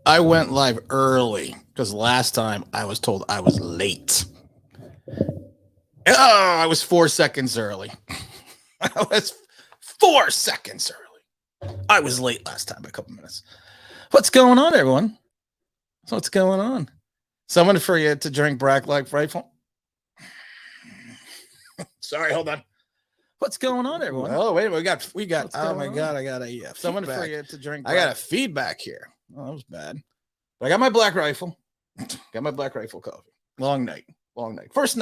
I went live early because last time I was told I was late. Oh, I was 4 seconds early. I was 4 seconds early. I was late last time by a couple minutes. What's going on, everyone? What's going on? Someone for you to drink Black Rifle? Sorry, hold on. What's going on, everyone? Oh, wait a minute. We got. What's Oh going my on? God! I got a Someone feedback. for you to drink. I got a feedback here. Oh, that was bad. But I got my Black Rifle. Got my Black Rifle coffee. Long night. First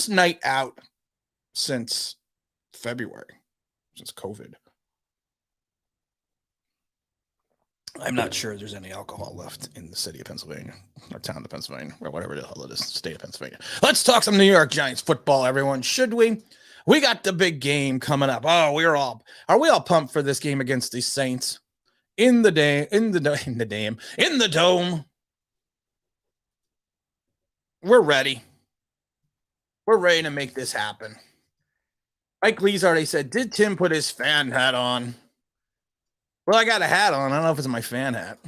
night out since February, since COVID. I'm not sure there's any alcohol left in the city of Pennsylvania, or town of Pennsylvania, or whatever the hell it is, state of Pennsylvania. Let's talk some New York Giants football, everyone. Should we? We got the big game coming up. Oh, are we all pumped for this game against the Saints in the dome? We're ready. We're ready to make this happen. Mike Lee's already said, did Tim put his fan hat on? Well, I got a hat on. I don't know if it's my fan hat,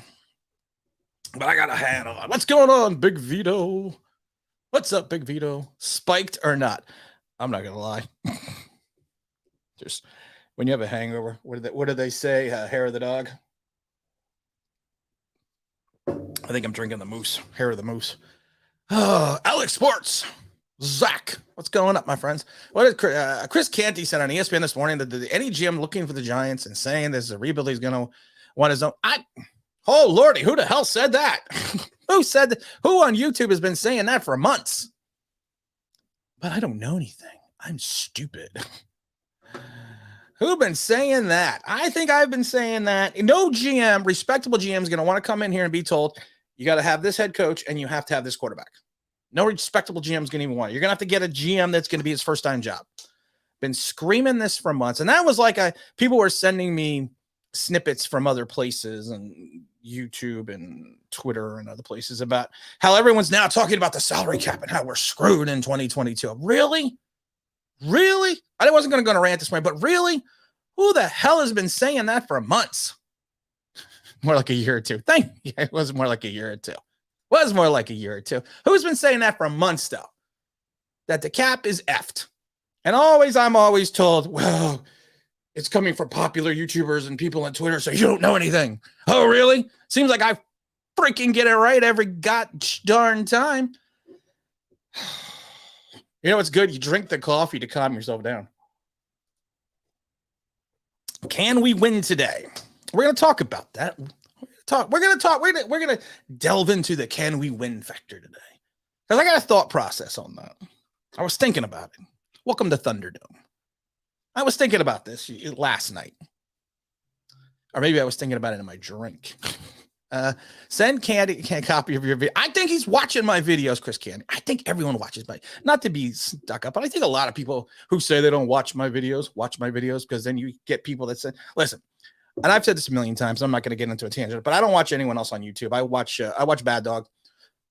but I got a hat on. What's going on, Big Vito? What's up, Big Vito? Spiked or not? I'm not going to lie. Just when you have a hangover, what do they say? Hair of the dog? I think I'm drinking the moose. Hair of the moose. Oh, Alex Sports. Zach, what's going up, my friends? What did Chris Canty said on ESPN this morning that any GM looking for the Giants and saying there's a rebuild he's going to want his own. Oh, Lordy, who the hell said that? Who said that? Who on YouTube has been saying that for months? But I don't know anything. I'm stupid. Who been saying that? I think I've been saying that. No GM, respectable GM, is going to want to come in here and be told, you got to have this head coach and you have to have this quarterback. No respectable GM is going to even want it. You're going to have to get a GM that's going to be his first time job. Been screaming this for months. And that was like people were sending me snippets from other places and YouTube and Twitter and other places about how everyone's now talking about the salary cap and how we're screwed in 2022. Really? Really? I wasn't going to go on a rant this morning, but really? Who the hell has been saying that for months? More like a year or two. It was more like a year or two. Who's been saying that for months, though? That the cap is effed. And I'm always told, well, it's coming from popular YouTubers and people on Twitter, so you don't know anything. Oh, really? Seems like I freaking get it right every darn time. You know what's good? You drink the coffee to calm yourself down. Can we win today? We're going to talk about that. We're going to delve into the can we win factor today. Because I got a thought process on that. I was thinking about it. Welcome to Thunderdome. I was thinking about this last night. Or maybe I was thinking about it in my drink. Send Candy a copy of your video. I think he's watching my videos, Chris Candy. I think everyone watches not to be stuck up, but I think a lot of people who say they don't watch my videos because then you get people that say, listen, and I've said this a million times, I'm not going to get into a tangent, but I don't watch anyone else on YouTube. I watch Bad Dog.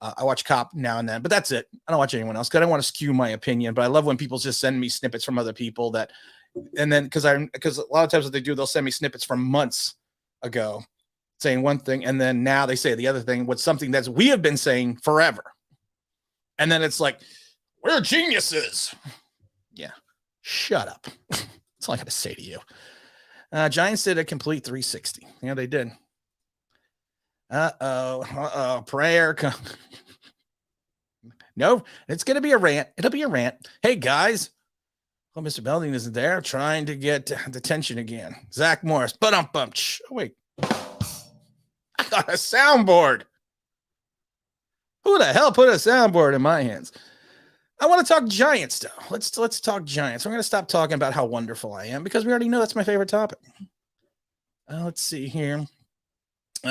I watch Cop now and then, but that's it. I don't watch anyone else because I don't want to skew my opinion, but I love when people just send me snippets from other people and then because a lot of times what they do, they'll send me snippets from months ago saying one thing, and then now they say the other thing with something that we have been saying forever. And then it's like, we're geniuses. Yeah, shut up. That's all I got to say to you. Giants did a complete 360. Yeah, they did. Prayer. No, it's going to be a rant. It'll be a rant. Hey, guys. Well, Mr. Belding isn't there trying to get the tension again. Zach Morris. But oh, wait. I got a soundboard. Who the hell put a soundboard in my hands? I want to talk Giants, though. Let's talk Giants. We're going to stop talking about how wonderful I am because we already know that's my favorite topic. Let's see here. You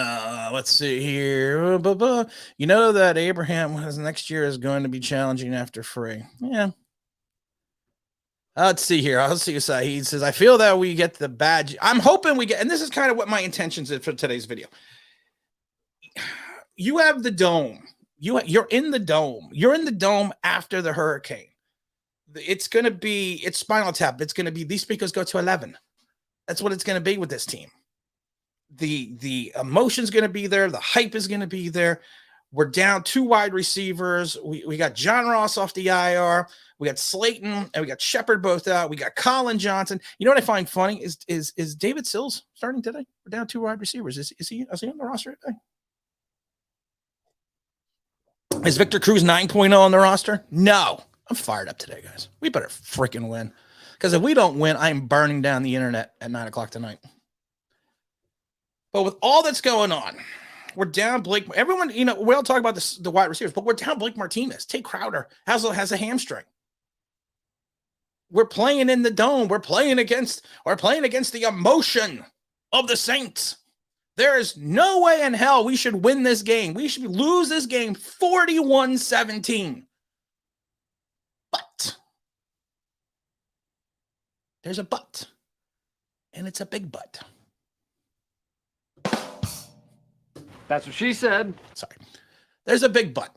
know that Abraham next year is going to be challenging after free. Yeah. Let's see here. I'll see. Saeed says, I feel that we get the badge. I'm hoping we get, and this is kind of what my intentions is for today's video. You have the dome. You're in the dome. You're in the dome after the hurricane. It's Spinal Tap. It's going to be, these speakers go to 11. That's what it's going to be with this team. The emotion's going to be there. The hype is going to be there. We're down 2 wide receivers. We got John Ross off the IR. We got Slayton and we got Shepard both out. We got Colin Johnson. You know what I find funny is David Sills starting today? We're down 2 wide receivers. Is he on the roster today? Is Victor Cruz 9.0 on the roster? No. I'm fired up today, guys. We better freaking win. Because if we don't win, I'm burning down the internet at 9 o'clock tonight. But with all that's going on, we're down Blake. Everyone, we all talk about the wide receivers, but we're down Blake Martinez. Tate Crowder has a hamstring. We're playing in the dome. We're playing against the emotion of the Saints. There is no way in hell we should win this game. We should lose this game 41-17. But there's a but, and it's a big but. That's what she said. Sorry. There's a big but.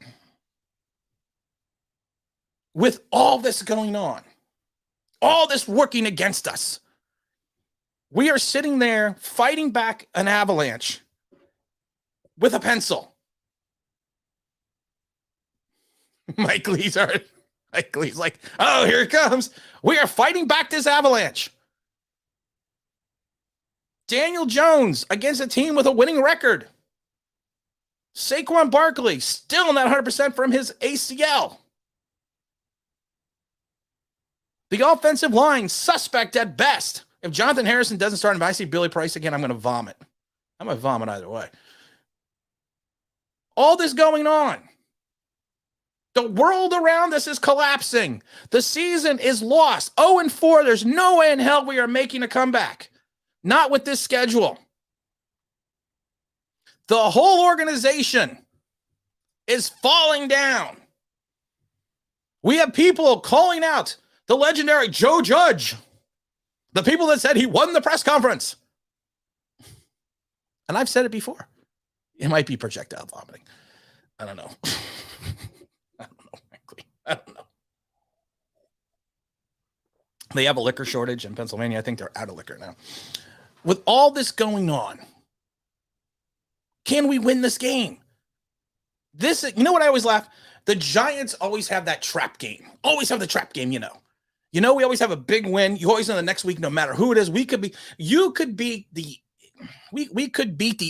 With all this going on, all this working against us, we are sitting there fighting back an avalanche with a pencil. Mike Lee's like, oh, here it comes. We are fighting back this avalanche. Daniel Jones against a team with a winning record. Saquon Barkley still not 100% from his ACL. The offensive line, suspect at best. If Jonathan Harrison doesn't start and if I see Billy Price again, I'm going to vomit. I'm going to vomit either way. All this going on. The world around us is collapsing. The season is lost. 0-4. There's no way in hell we are making a comeback. Not with this schedule. The whole organization is falling down. We have people calling out the legendary Joe Judge. The people that said he won the press conference. And I've said it before. It might be projectile vomiting. I don't know. I don't know. They have a liquor shortage in Pennsylvania. I think they're out of liquor now. With all this going on, can we win this game? You know what I always laugh? The Giants always have that trap game. Always have the trap game, we always have a big win. You always know the next week, no matter who it is, we could beat the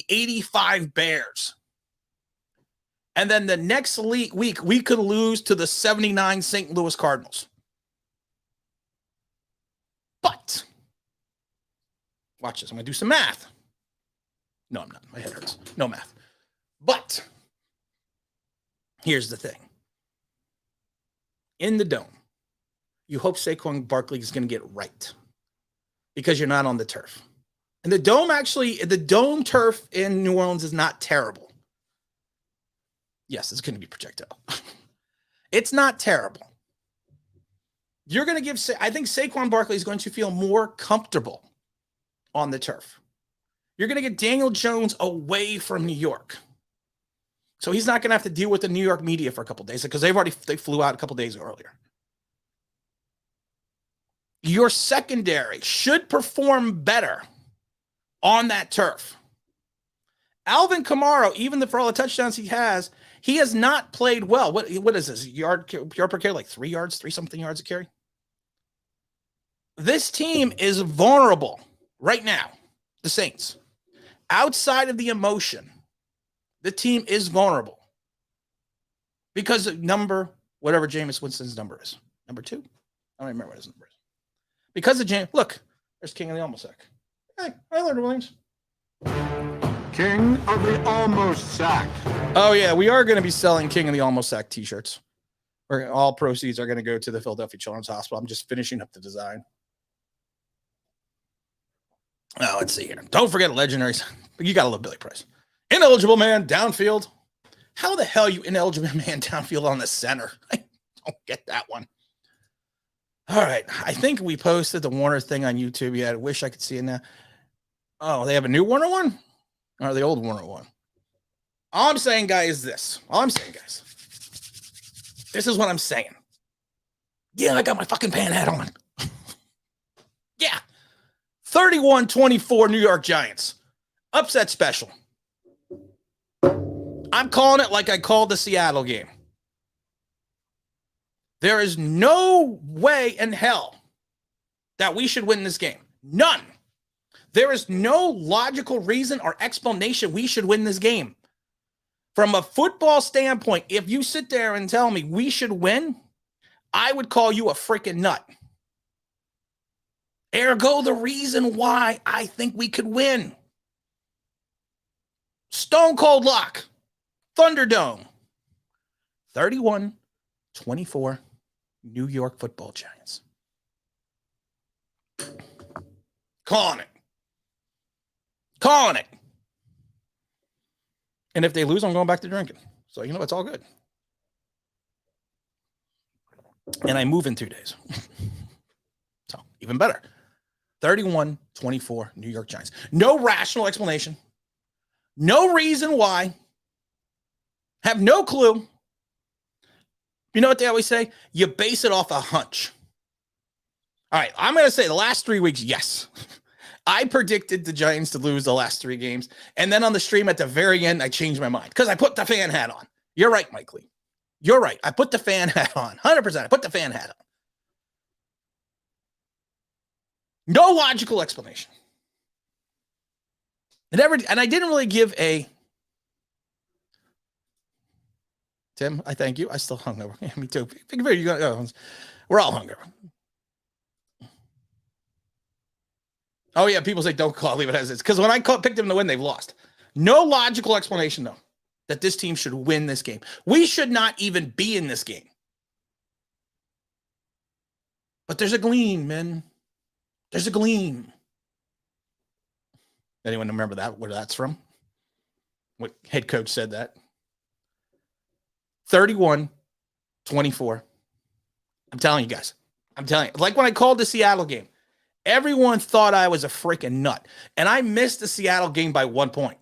85 Bears. And then the next week, we could lose to the 79 St. Louis Cardinals. But, watch this. I'm going to do some math. No, I'm not. My head hurts. No math. But, here's the thing. In the dome, you hope Saquon Barkley is going to get right. Because you're not on the turf. And the dome turf in New Orleans is not terrible. Yes, it's going to be projectile. It's not terrible. You're going to I think Saquon Barkley is going to feel more comfortable on the turf. You're going to get Daniel Jones away from New York. So he's not going to have to deal with the New York media for a couple of days because they flew out a couple of days earlier. Your secondary should perform better on that turf. Alvin Kamara, even for all the touchdowns he has not played well. What is this? Yard per carry, like 3 yards, 3-something yards a carry? This team is vulnerable right now. The Saints. Outside of the emotion, the team is vulnerable. Because of whatever Jameis Winston's number is. Number 2? I don't remember what his number is. Because of Jameis. Look, there's King of the Almost Sack. Hey, hi, Leonard Williams. King of the Almost Sack. Oh, yeah, we are going to be selling King of the Almost Sack t-shirts. All proceeds are going to go to the Philadelphia Children's Hospital. I'm just finishing up the design. Oh, let's see here. Don't forget legendaries. You got to love Billy Price. Ineligible man downfield. How the hell you ineligible man downfield on the center? I don't get that one. All right. I think we posted the Warner thing on YouTube yet. I wish I could see it now. Oh, they have a new Warner one? Or the old Warner one? All I'm saying, guys, is this. This is what I'm saying. Yeah, I got my fucking pan hat on. Yeah. 31-24 New York Giants. Upset special. I'm calling it like I called the Seattle game. There is no way in hell that we should win this game. None. There is no logical reason or explanation we should win this game. From a football standpoint, if you sit there and tell me we should win, I would call you a freaking nut. Ergo, the reason why I think we could win. Stone cold lock. Thunderdome. 31-24 New York Football Giants. Calling it. Calling it. And if they lose, I'm going back to drinking. So, you know, it's all good. And I move in 2 days. So, even better. 31-24 New York Giants. No rational explanation. No reason why. Have no clue. You know what they always say? You base it off a hunch. All right, I'm going to say the last 3 weeks, yes. I predicted the Giants to lose the last 3 games. And then on the stream at the very end, I changed my mind because I put the fan hat on. You're right, Mike Lee. You're right. I put the fan hat on. 100%. I put the fan hat on. No logical explanation. And I didn't really give a... Tim, I thank you. I still hungover. Yeah, me too. We're all hungover. Oh, yeah, people say don't call, leave it as is. Because when I picked them to win, they've lost. No logical explanation, though, that this team should win this game. We should not even be in this game. But there's a gleam, man. There's a gleam. Anyone remember that? Where that's from? What head coach said that? 31-24. I'm telling you guys. I'm telling you. Like when I called the Seattle game. Everyone thought I was a freaking nut. And I missed the Seattle game by 1 point.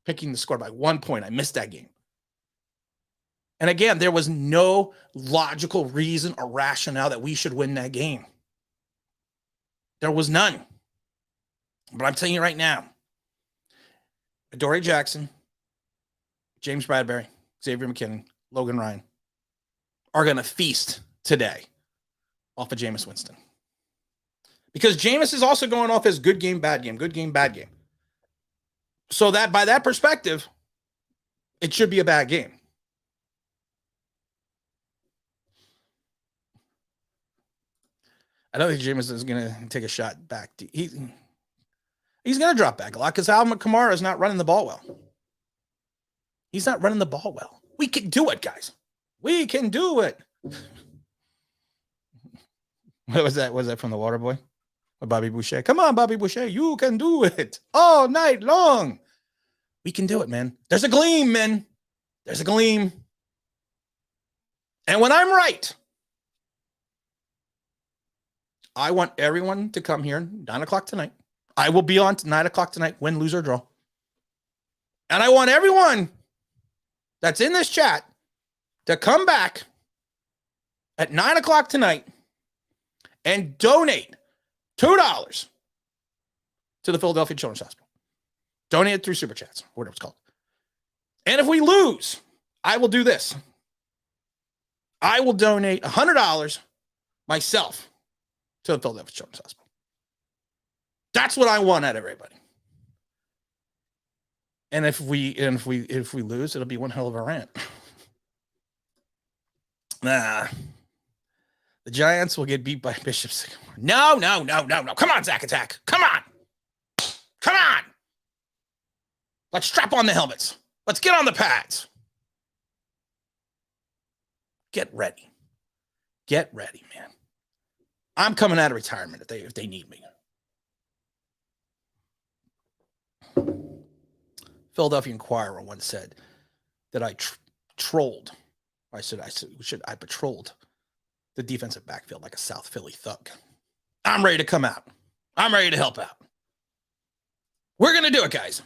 Picking the score by 1 point. I missed that game. And again, there was no logical reason or rationale that we should win that game. There was none. But I'm telling you right now, Adoree Jackson, James Bradbury, Xavier McKinnon, Logan Ryan are going to feast today off of Jameis Winston. Because Jameis is also going off his good game, bad game, good game, bad game. So that by that perspective, it should be a bad game. I don't think Jameis is going to take a shot back. He's going to drop back a lot because Alvin Kamara is not running the ball well. He's not running the ball well. We can do it, guys. We can do it. What was that? Was that from the Water Boy? Or Bobby Boucher? Come on, Bobby Boucher. You can do it all night long. We can do it, man. There's a gleam, man. There's a gleam. And when I'm right, I want everyone to come here 9 o'clock tonight. I will be on 9 o'clock tonight, win, lose, or draw. And I want everyone that's in this chat to come back at 9 o'clock tonight and donate $2 to the Philadelphia Children's Hospital. Donate it through Super Chats, whatever it's called. And if we lose, I will do this. I will donate $100 myself to the Philadelphia Children's Hospital. That's what I want out of everybody. And if we lose, it'll be one hell of a rant. The Giants will get beat by Bishop Sycamore. No. Come on, Zach Attack. Come on. Let's strap on the helmets. Let's get on the pads. Get ready. Get ready, man. I'm coming out of retirement if they need me. Philadelphia Inquirer once said that I trolled. I patrolled the defensive backfield like a South Philly thug. I'm ready to come out. I'm ready to help out. We're going to do it, guys.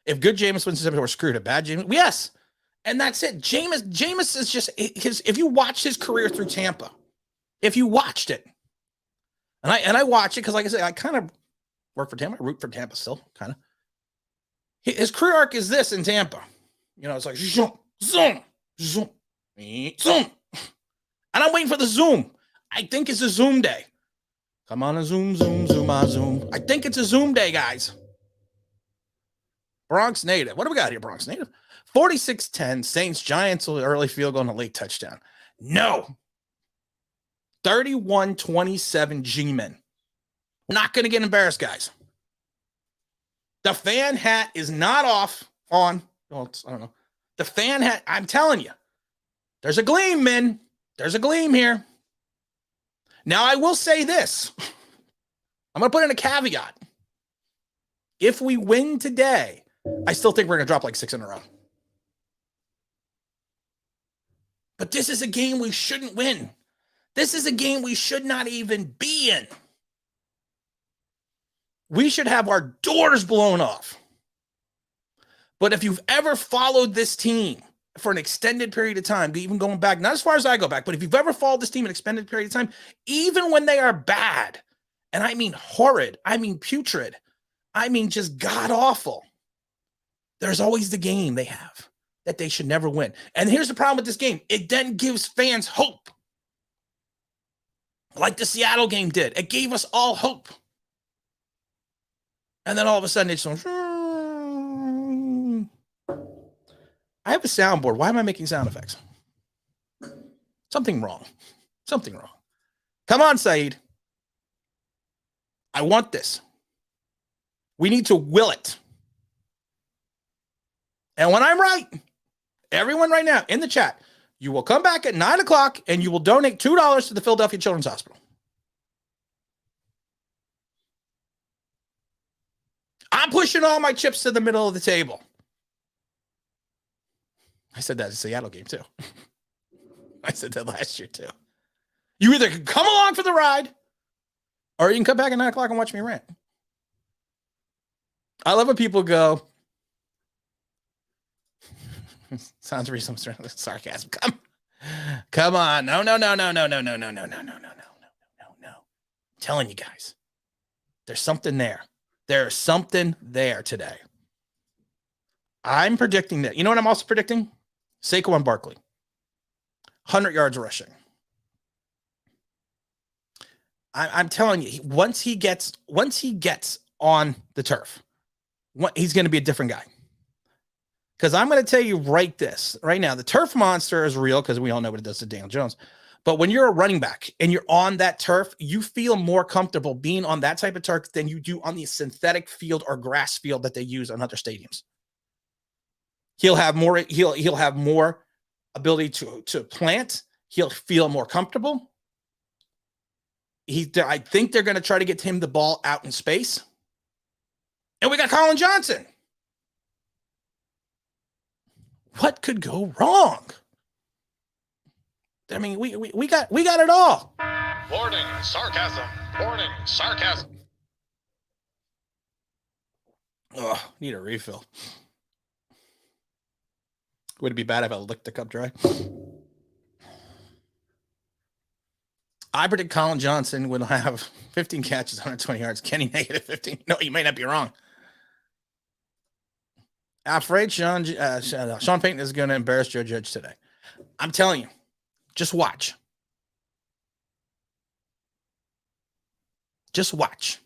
If good Jameis Winston or screwed a bad Jameis, yes. And that's it. Jameis is just if you watch his career through Tampa, if you watched it, and I watch it because, like I said, I kind of work for Tampa. I root for Tampa still, kind of. His career arc is this in Tampa. You know, it's like zoom, zoom, zoom, zoom. And I'm waiting for the zoom. I think it's a zoom day. Come on, a zoom, zoom, zoom, zoom. I think it's a zoom day, guys. Bronx native. What do we got here, Bronx native? 46-10, Saints, Giants, early field goal and a late touchdown. No. 31-27, G-Men. We're not going to get embarrassed, guys. The fan hat is not off on. Well, I don't know. The fan hat, I'm telling you, there's a gleam, men. There's a gleam here. Now, I will say this. I'm going to put in a caveat. If we win today, I still think we're going to drop like 6 in a row. But this is a game we shouldn't win. This is a game we should not even be in. We should have our doors blown off. But if you've ever followed this team for an extended period of time, even going back, not as far as I go back, but if you've ever followed this team an extended period of time, even when they are bad, and I mean horrid, I mean putrid, I mean just god-awful, there's always the game they have that they should never win. And here's the problem with this game. It then gives fans hope. Like the Seattle game did. It gave us all hope. And then all of a sudden it's I have a soundboard. Why am I making sound effects? Something wrong. Something wrong. Come on, Saeed. I want this. We need to will it. And when I'm right, everyone right now in the chat, you will come back at 9 o'clock and you will donate $2 to the Philadelphia Children's Hospital. I'm pushing all my chips to the middle of the table. I said that in the Seattle game too. I said that last year too. You either can come along for the ride or you can come back at 9 o'clock and watch me rant. I love when people go, sounds reasonable sarcasm. Come on. No. I'm telling you guys, there's something there. There's something there today. I'm predicting that. You know what I'm also predicting? Saquon Barkley. 100 yards rushing. I'm telling you, once he gets on the turf, he's going to be a different guy. Because I'm going to tell you right now, the turf monster is real because we all know what it does to Daniel Jones. But when you're a running back and you're on that turf, you feel more comfortable being on that type of turf than you do on the synthetic field or grass field that they use on other stadiums. He'll have more ability to plant. He'll feel more comfortable. I think they're going to try to get him the ball out in space. And we got Colin Johnson. What could go wrong? I mean, we got it all. Warning, sarcasm. Warning, sarcasm. Oh, need a refill. Would it be bad if I licked the cup dry? I predict Colin Johnson will have 15 catches, 120 yards. Kenny negative 15. No, you may not be wrong. I'm afraid Sean Payton is going to embarrass Joe Judge today. I'm telling you, just watch. Just watch.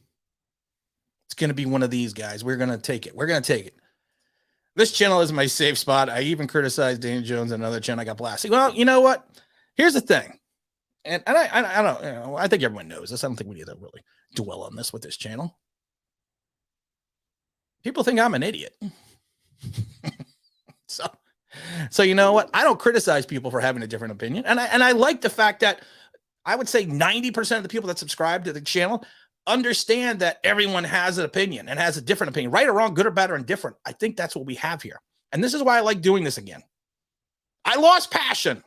It's going to be one of these guys. We're going to take it. We're going to take it. This channel is my safe spot. I even criticized Daniel Jones on another channel. I got blasted. Well, you know what? Here's the thing. And I don't, I think everyone knows this. I don't think we need to really dwell on this with this channel. People think I'm an idiot. So you know what? I don't criticize people for having a different opinion. And I like the fact that I would say 90% of the people that subscribe to the channel understand that everyone has an opinion and has a different opinion, right or wrong, good or bad or indifferent. I think that's what we have here. And this is why I like doing this again. I lost passion.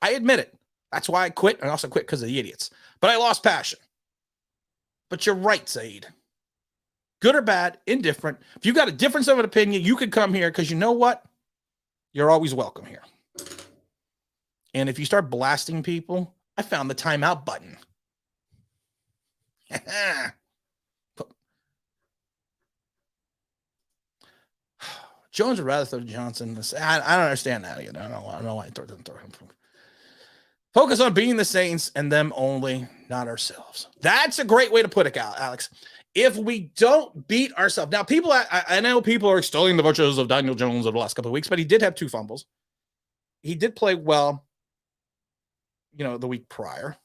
I admit it. That's why I quit. I also quit because of the idiots. But I lost passion. But you're right, Saeed. Good or bad, indifferent. If you got a difference of an opinion, you could come here because you know what? You're always welcome here. And if you start blasting people, I found the timeout button. Jones would rather throw to Johnson. I don't understand that. You know, I don't know why he doesn't throw him. Focus on beating the Saints and them only, not ourselves. That's a great way to put it, Alex. If we don't beat ourselves. Now, people, I know people are extolling the virtues of Daniel Jones over the last couple of weeks, but he did have 2 fumbles. He did play well, you know, the week prior.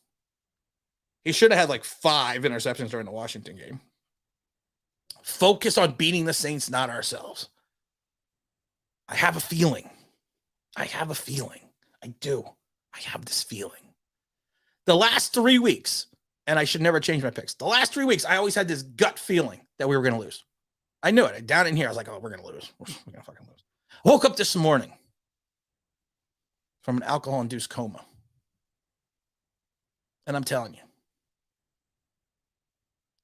He should have had like 5 interceptions during the Washington game. Focus on beating the Saints, not ourselves. I have a feeling. I do. I have this feeling. The last 3 weeks, and I should never change my picks. The last 3 weeks, I always had this gut feeling that we were going to lose. I knew it. Down in here, I was like, oh, we're going to lose. We're going to fucking lose. I woke up this morning from an alcohol-induced coma. And I'm telling you,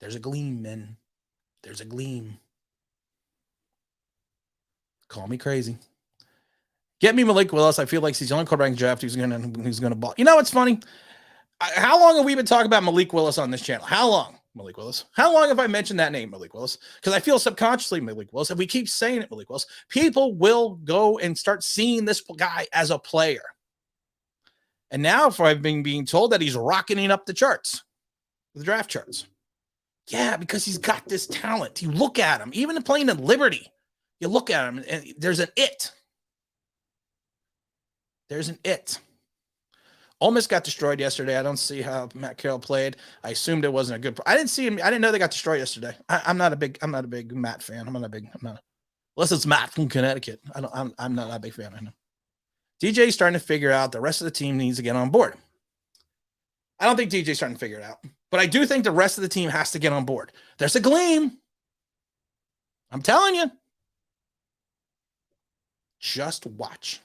there's a gleam, men. There's a gleam. Call me crazy. Get me Malik Willis. I feel like he's the only quarterback in the draft who's gonna ball. You know what's funny? How long have we been talking about Malik Willis on this channel? How long, Malik Willis? How long have I mentioned that name, Malik Willis? Because I feel subconsciously Malik Willis. If we keep saying it, Malik Willis, people will go and start seeing this guy as a player. And now, if I've been being told that he's rocketing up the charts, the draft charts. Yeah, because he's got this talent. You look at him, even playing in Liberty, you look at him, and there's an it. There's an it. Ole Miss got destroyed yesterday. I don't see how Matt Carroll played. I assumed it wasn't a good. I didn't see him. I didn't know they got destroyed yesterday. I'm not a big Matt fan. Unless it's Matt from Connecticut. I'm not a big fan. I know. DJ's starting to figure out the rest of the team needs to get on board. I don't think DJ's starting to figure it out, but I do think the rest of the team has to get on board. There's a gleam. I'm telling you. Just watch.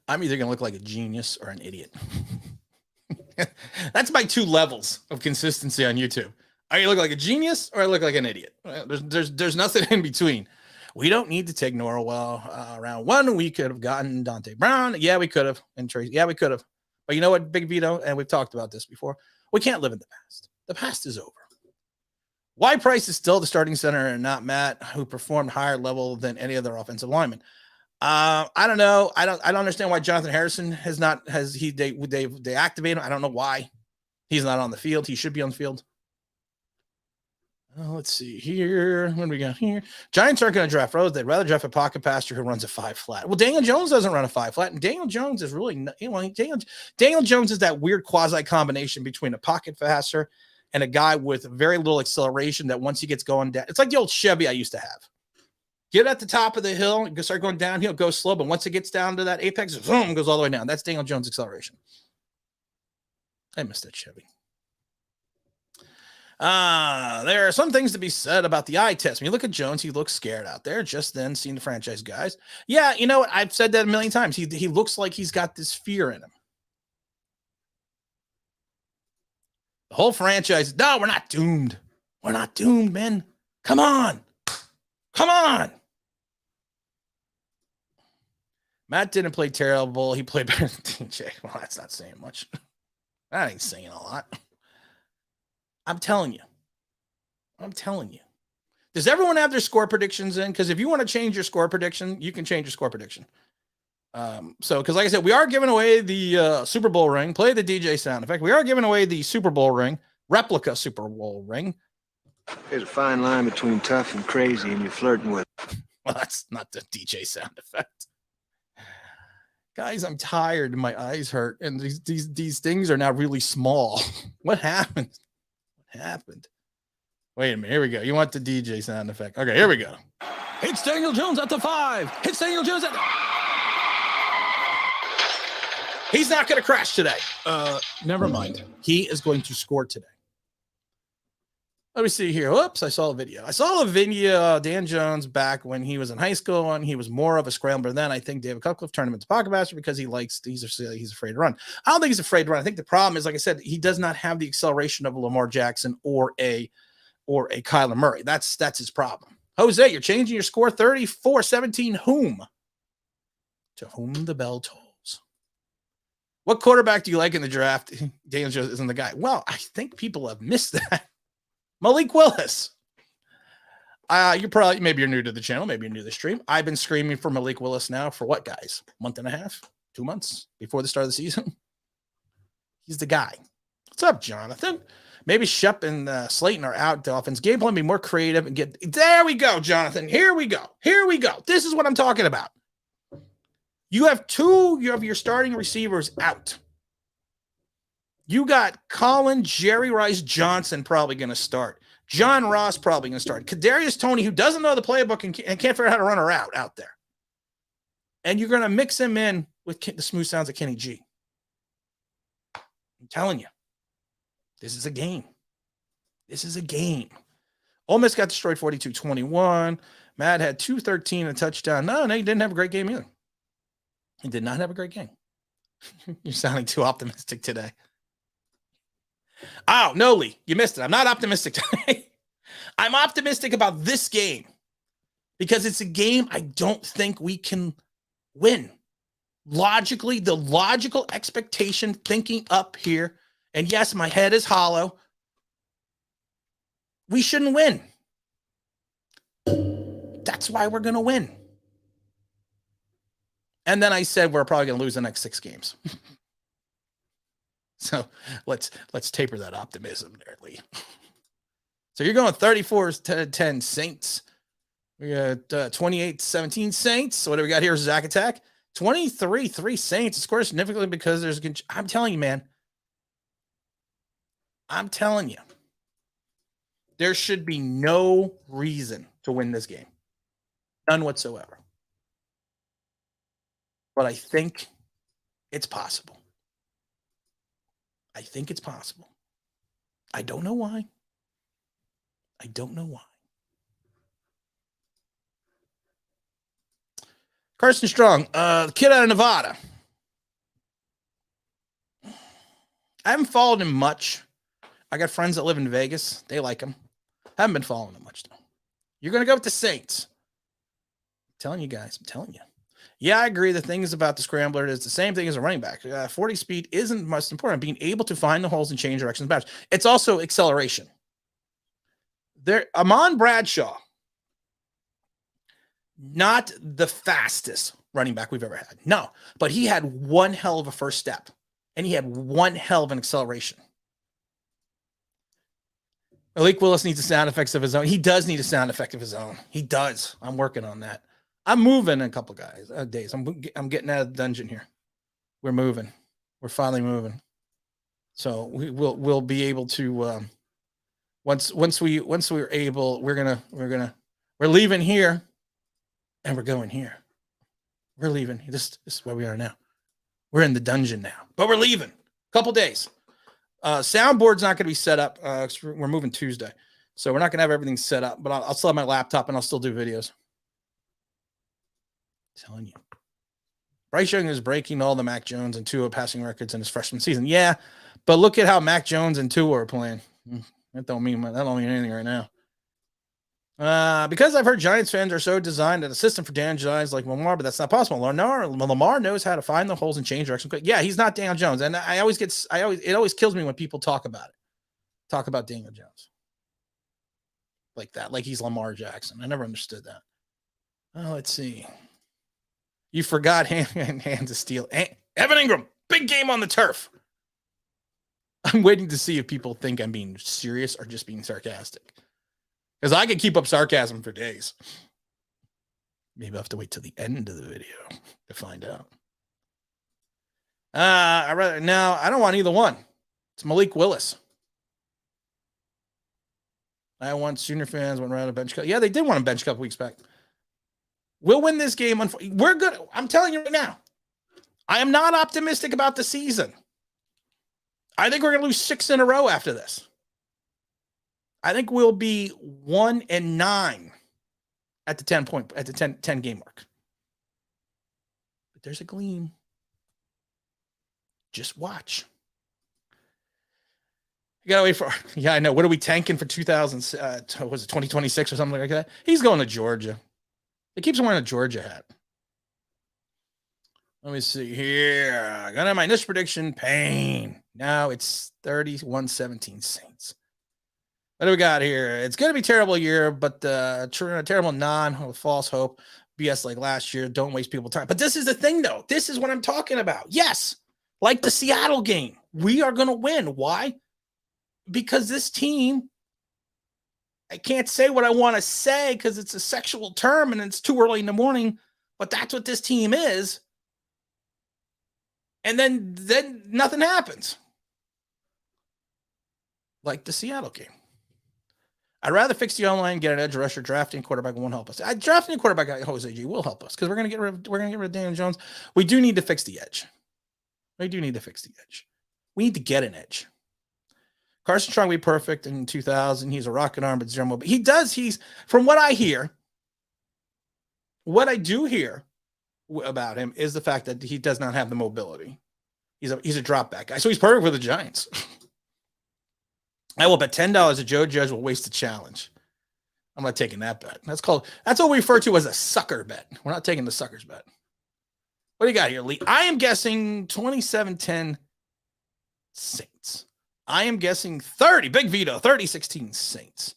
I'm either going to look like a genius or an idiot. That's my 2 levels of consistency on YouTube. I either look like a genius or I look like an idiot. There's nothing in between. We don't need to take Norwell round 1. We could have gotten Dante Brown. Yeah, we could have. And Tracy. Yeah, we could have. But you know what, Big Vito, and we've talked about this before, we can't live in the past. The past is over. Why Price is still the starting center and not Matt, who performed higher level than any other offensive lineman. I don't know. I don't understand why Jonathan Harrison they activate him. I don't know why he's not on the field. He should be on the field. Let's see here. What do we got here? Giants aren't going to draft Rose. They'd rather draft a pocket passer who runs a 5 flat. Well, Daniel Jones doesn't run a 5 flat, and Daniel Jones is really, Daniel Jones is that weird quasi combination between a pocket passer and a guy with very little acceleration that once he gets going down, it's like the old Chevy I used to have. Get at the top of the hill, start going downhill, go slow, but once it gets down to that apex, boom, goes all the way down. That's Daniel Jones' acceleration. I missed that Chevy. There are some things to be said about the eye test. When you look at Jones, he looks scared out there. Just then, seeing the franchise guys. Yeah, you know what? I've said that a million times. He looks like he's got this fear in him. The whole franchise, no, we're not doomed. We're not doomed, man. Come on. Come on. Matt didn't play terrible. He played better than DJ. Well, that's not saying much. That ain't saying a lot. I'm telling you. Does everyone have their score predictions in? Because if you want to change your score prediction, you can change your score prediction. Because like I said, we are giving away the Super Bowl ring. Play the DJ sound effect. We are giving away the Super Bowl ring, replica Super Bowl ring. There's a fine line between tough and crazy, and you're flirting with it. Well, that's not the DJ sound effect. Guys, I'm tired and my eyes hurt, and these things are now really small. What happened? Wait a minute. Here we go. You want the DJ sound effect? Okay, here we go. It's Daniel Jones at the 5. It's Daniel Jones at. He's not going to crash today. Never mind. He is going to score today. Let me see here. Whoops, I saw a video. Dan Jones back when he was in high school, and he was more of a scrambler then. I think David Cutcliffe turned him into pocket passer because he's afraid to run. I don't think he's afraid to run. I think the problem is, like I said, he does not have the acceleration of a Lamar Jackson or a Kyler Murray. That's his problem. Jose, you're changing your score 34-17. Whom? To whom the bell tolls. What quarterback do you like in the draft? Daniel Jones isn't the guy. Well, I think people have missed that. Malik Willis. Maybe you're new to the channel, maybe you're new to the stream. I've been screaming for Malik Willis now for what, guys? Month and a half, 2 months before the start of the season. He's the guy. What's up, Jonathan? Maybe Shep and Slayton are out. Dolphins game plan be more creative and get. There we go, Jonathan. Here we go. This is what I'm talking about. You have your starting receivers out. You got Colin, Jerry Rice, Johnson probably going to start. John Ross probably going to start. Kadarius Toney, who doesn't know the playbook and can't figure out how to run a route out there. And you're going to mix him in with the smooth sounds of Kenny G. I'm telling you, this is a game. Ole Miss got destroyed 42-21. Matt had 213 and a touchdown. No, he didn't have a great game either. He did not have a great game. You're sounding too optimistic today. Oh, no, Lee, you missed it. I'm not optimistic today. I'm optimistic about this game because it's a game I don't think we can win. Logically, the logical expectation thinking up here, and yes, my head is hollow, we shouldn't win. That's why we're going to win. And then I said we're probably going to lose the next 6 games. So let's taper that optimism there, Lee. So you're going 34-10 Saints. We got 28-17 Saints. So what do we got here? Zach Attack. 23-3 Saints. Score significantly because there's. I'm telling you, man. I'm telling you. There should be no reason to win this game. None whatsoever. But I think it's possible. I think it's possible. I don't know why. Carson Strong, the kid out of Nevada. I haven't followed him much. I got friends that live in Vegas. They like him. I haven't been following him much, though. You're going to go with the Saints. I'm telling you guys. Yeah, I agree. The thing is about the scrambler is the same thing as a running back. 40 speed isn't most important. Being able to find the holes and change directions. It's also acceleration. Amon Bradshaw, not the fastest running back we've ever had. No, but he had one hell of a first step, and he had one hell of an acceleration. Malik Willis needs the sound effects of his own. He does need a sound effect of his own. He does. I'm working on that. I'm moving in a couple days. I'm getting out of the dungeon here. We're moving. We're finally moving. So we'll be able to once we're able, we're leaving here and we're going here. We're leaving. This is where we are now. We're in the dungeon now. But we're leaving. A couple days. Soundboard's not going to be set up. We're moving Tuesday. So we're not going to have everything set up, but I'll still have my laptop and I'll still do videos. Telling you. Bryce Young is breaking all the Mac Jones and Tua passing records in his freshman season. Yeah, but look at how Mac Jones and Tua are playing. That don't mean anything right now. Because I've heard Giants fans are so designed that a system for Dan Jones like Lamar, but that's not possible. Lamar knows how to find the holes and change direction. Yeah, he's not Daniel Jones, and it always kills me when people talk about Daniel Jones like that, like he's Lamar Jackson. I never understood that. Oh, let's see. You forgot hands of steel. Evan Ingram, big game on the turf. I'm waiting to see if people think I'm being serious or just being sarcastic. Because I could keep up sarcasm for days. Maybe I'll have to wait till the end of the video to find out. I don't want either one. It's Malik Willis. I want Sooner fans went around a bench cut. Yeah, they did want a bench couple weeks back. We'll win this game. We're good. I'm telling you right now. I am not optimistic about the season. I think we're going to lose 6 in a row after this. I think we'll be 1-9 at the 10 game mark. But there's a gleam. Just watch. You gotta wait for. Yeah, I know. What are we tanking for 2026 or something like that? He's going to Georgia. He keeps wearing a Georgia hat. Let me see here. Gonna have my initial prediction. Pain. Now it's 31-17 Saints. What do we got here? It's going to be a terrible year, but terrible with false hope. BS like last year. Don't waste people's time. But this is the thing, though. This is what I'm talking about. Yes, like the Seattle game, we are going to win. Why? Because this team, I can't say what I want to say because it's a sexual term and it's too early in the morning, but that's what this team is. And then nothing happens. Like the Seattle game. I'd rather fix the online, get an edge rusher. Drafting quarterback won't help us. Drafting a quarterback like Jose G will help us because we're gonna get rid of Daniel Jones. We do need to fix the edge. We need to get an edge. Carson Strong will be perfect in 2000. He's a rocket arm, but zero mobility. He's from what I hear. What I do hear about him is the fact that he does not have the mobility. He's a drop back guy, so he's perfect for the Giants. I will bet $10 that Joe Judge will waste the challenge. I'm not taking that bet. That's what we refer to as a sucker bet. We're not taking the sucker's bet. What do you got here, Lee? I am guessing 27-10 Saints. I am guessing 30-16 Saints.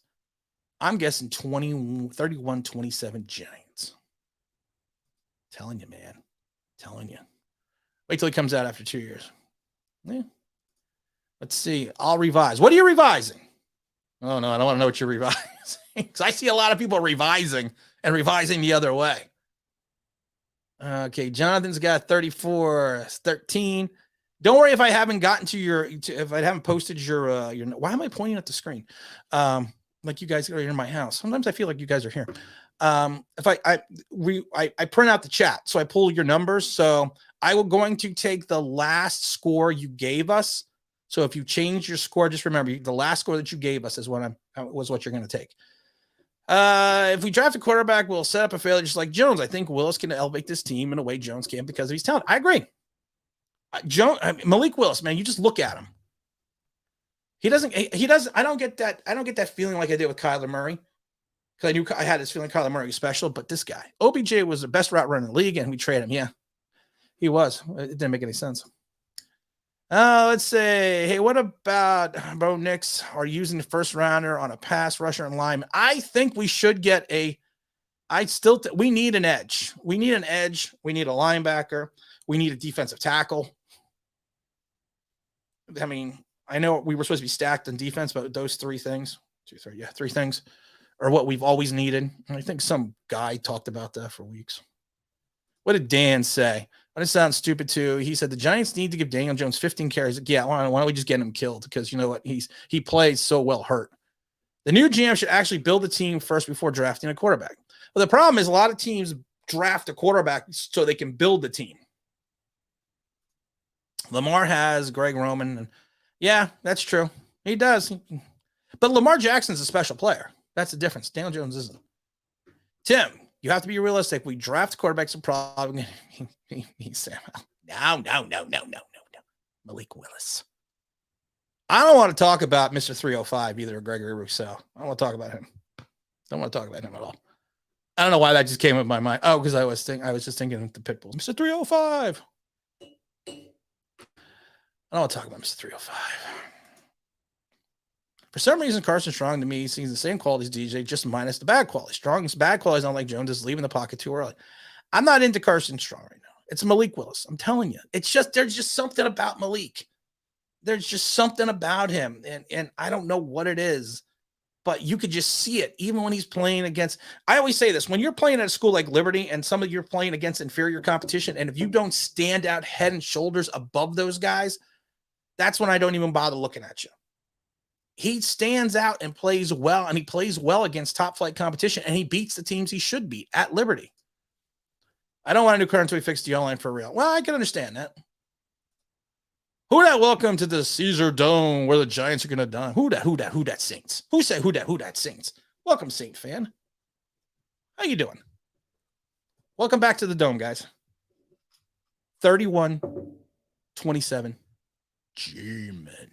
I'm guessing 31-27 Giants. Telling you, man. Telling you. Wait till he comes out after 2 years. Yeah. Let's see. I'll revise. What are you revising? Oh, no, I don't want to know what you're revising. Because I see a lot of people revising the other way. Okay, Jonathan's got 34-13. Don't worry if I haven't gotten to if I haven't posted your why am I pointing at the screen? Like you guys are in my house. Sometimes I feel like you guys are here. If I print out the chat, so I pull your numbers. So I will going to take the last score you gave us. So if you change your score, just remember the last score that you gave us is what you're going to take. If we draft a quarterback, we'll set up a failure just like Jones. I think Willis can elevate this team in a way Jones can because of his talent. I agree. Malik Willis, man, you just look at him. He doesn't. I don't get that feeling like I did with Kyler Murray because I had this feeling Kyler Murray was special. But this guy, OBJ, was the best route runner in the league, and we traded him. Yeah, he was. It didn't make any sense. Let's say, hey, what about Bo Nix are using the first rounder on a pass rusher and lineman? I think we should get we need an edge. We need an edge. We need a linebacker. We need a defensive tackle. I mean, I know we were supposed to be stacked in defense, but those three things are what we've always needed. And I think some guy talked about that for weeks. What did Dan say? It sounds stupid too. He said the Giants need to give Daniel Jones 15 carries. Yeah, why don't we just get him killed? Because you know what? He plays so well hurt. The new GM should actually build the team first before drafting a quarterback. But the problem is a lot of teams draft a quarterback so they can build the team. Lamar has Greg Roman. And yeah, that's true. He does. But Lamar Jackson's a special player. That's the difference. Daniel Jones isn't. Tim, you have to be realistic. We draft quarterbacks and probably he's Sam. No. Malik Willis. I don't want to talk about Mr. 305 either, or Gregory Rousseau. I don't want to talk about him. Don't want to talk about him at all. I don't know why that just came up in my mind. Oh, because I was just thinking of the Pitbull. Mr. 305. I don't want to talk about Mr. 305. For some reason, Carson Strong to me seems the same quality as DJ, just minus the bad quality. Strong's bad quality is not like Jones, is leaving the pocket too early. I'm not into Carson Strong right now. It's Malik Willis. I'm telling you. There's just something about Malik. There's just something about him. And I don't know what it is, but you could just see it even when he's playing against. I always say this, when you're playing at a school like Liberty and some of you're playing against inferior competition, and if you don't stand out head and shoulders above those guys, that's when I don't even bother looking at you. He stands out and plays well, and he plays well against top flight competition, and he beats the teams he should beat at Liberty. I don't want a new car until we fix the O-line for real. Well, I can understand that. Who dat? Welcome to the Caesar Dome where the Giants are going to die. Who dat Saints? Who said who dat Saints? Welcome, Saint fan. How you doing? Welcome back to the Dome, guys. 31-27. G-Men.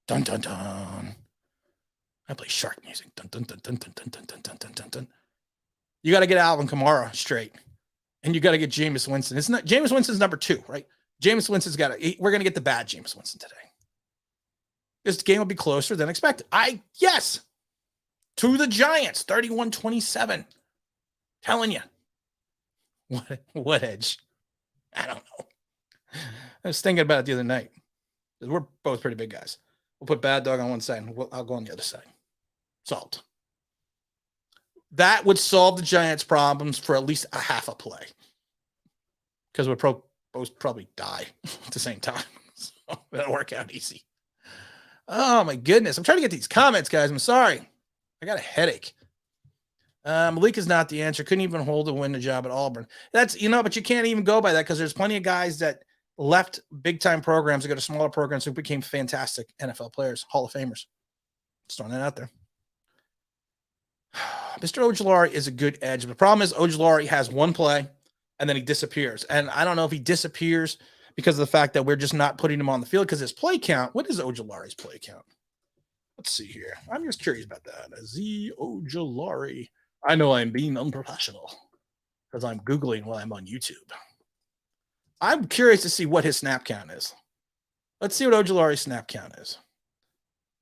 Dun dun dun. I play shark music. Dun dun dun dun dun dun dun dun dun dun dun. You got to get Alvin Kamara straight, and you got to get Jameis Winston. It's not Jameis Winston's number 2, right? Jameis Winston's got to. We're gonna get the bad Jameis Winston today. this game will be closer than expected. Yes, to the Giants, 31-27. Telling you. What edge? I don't know. I was thinking about it the other night. We're both pretty big guys. We'll put Bad Dog on one side, and I'll go on the other side. Solved. That would solve the Giants' problems for at least a half a play. Because we'd both probably die at the same time. So that'll work out easy. Oh, my goodness. I'm trying to get these comments, guys. I'm sorry. I got a headache. Malik is not the answer. Couldn't even hold to win the job at Auburn. But you can't even go by that because there's plenty of guys that left big-time programs to go to smaller programs who became fantastic NFL players, Hall of Famers. Just throwing that out there. Mr. Ojulari is a good edge. But the problem is Ojulari has one play, and then he disappears. And I don't know if he disappears because of the fact that we're just not putting him on the field because his play count. What is Ojulari's play count? Let's see here. I'm just curious about that. Z Ojulari. I know I'm being unprofessional because I'm Googling while I'm on YouTube. I'm curious to see what his snap count is. Let's see what Ojulari's snap count is.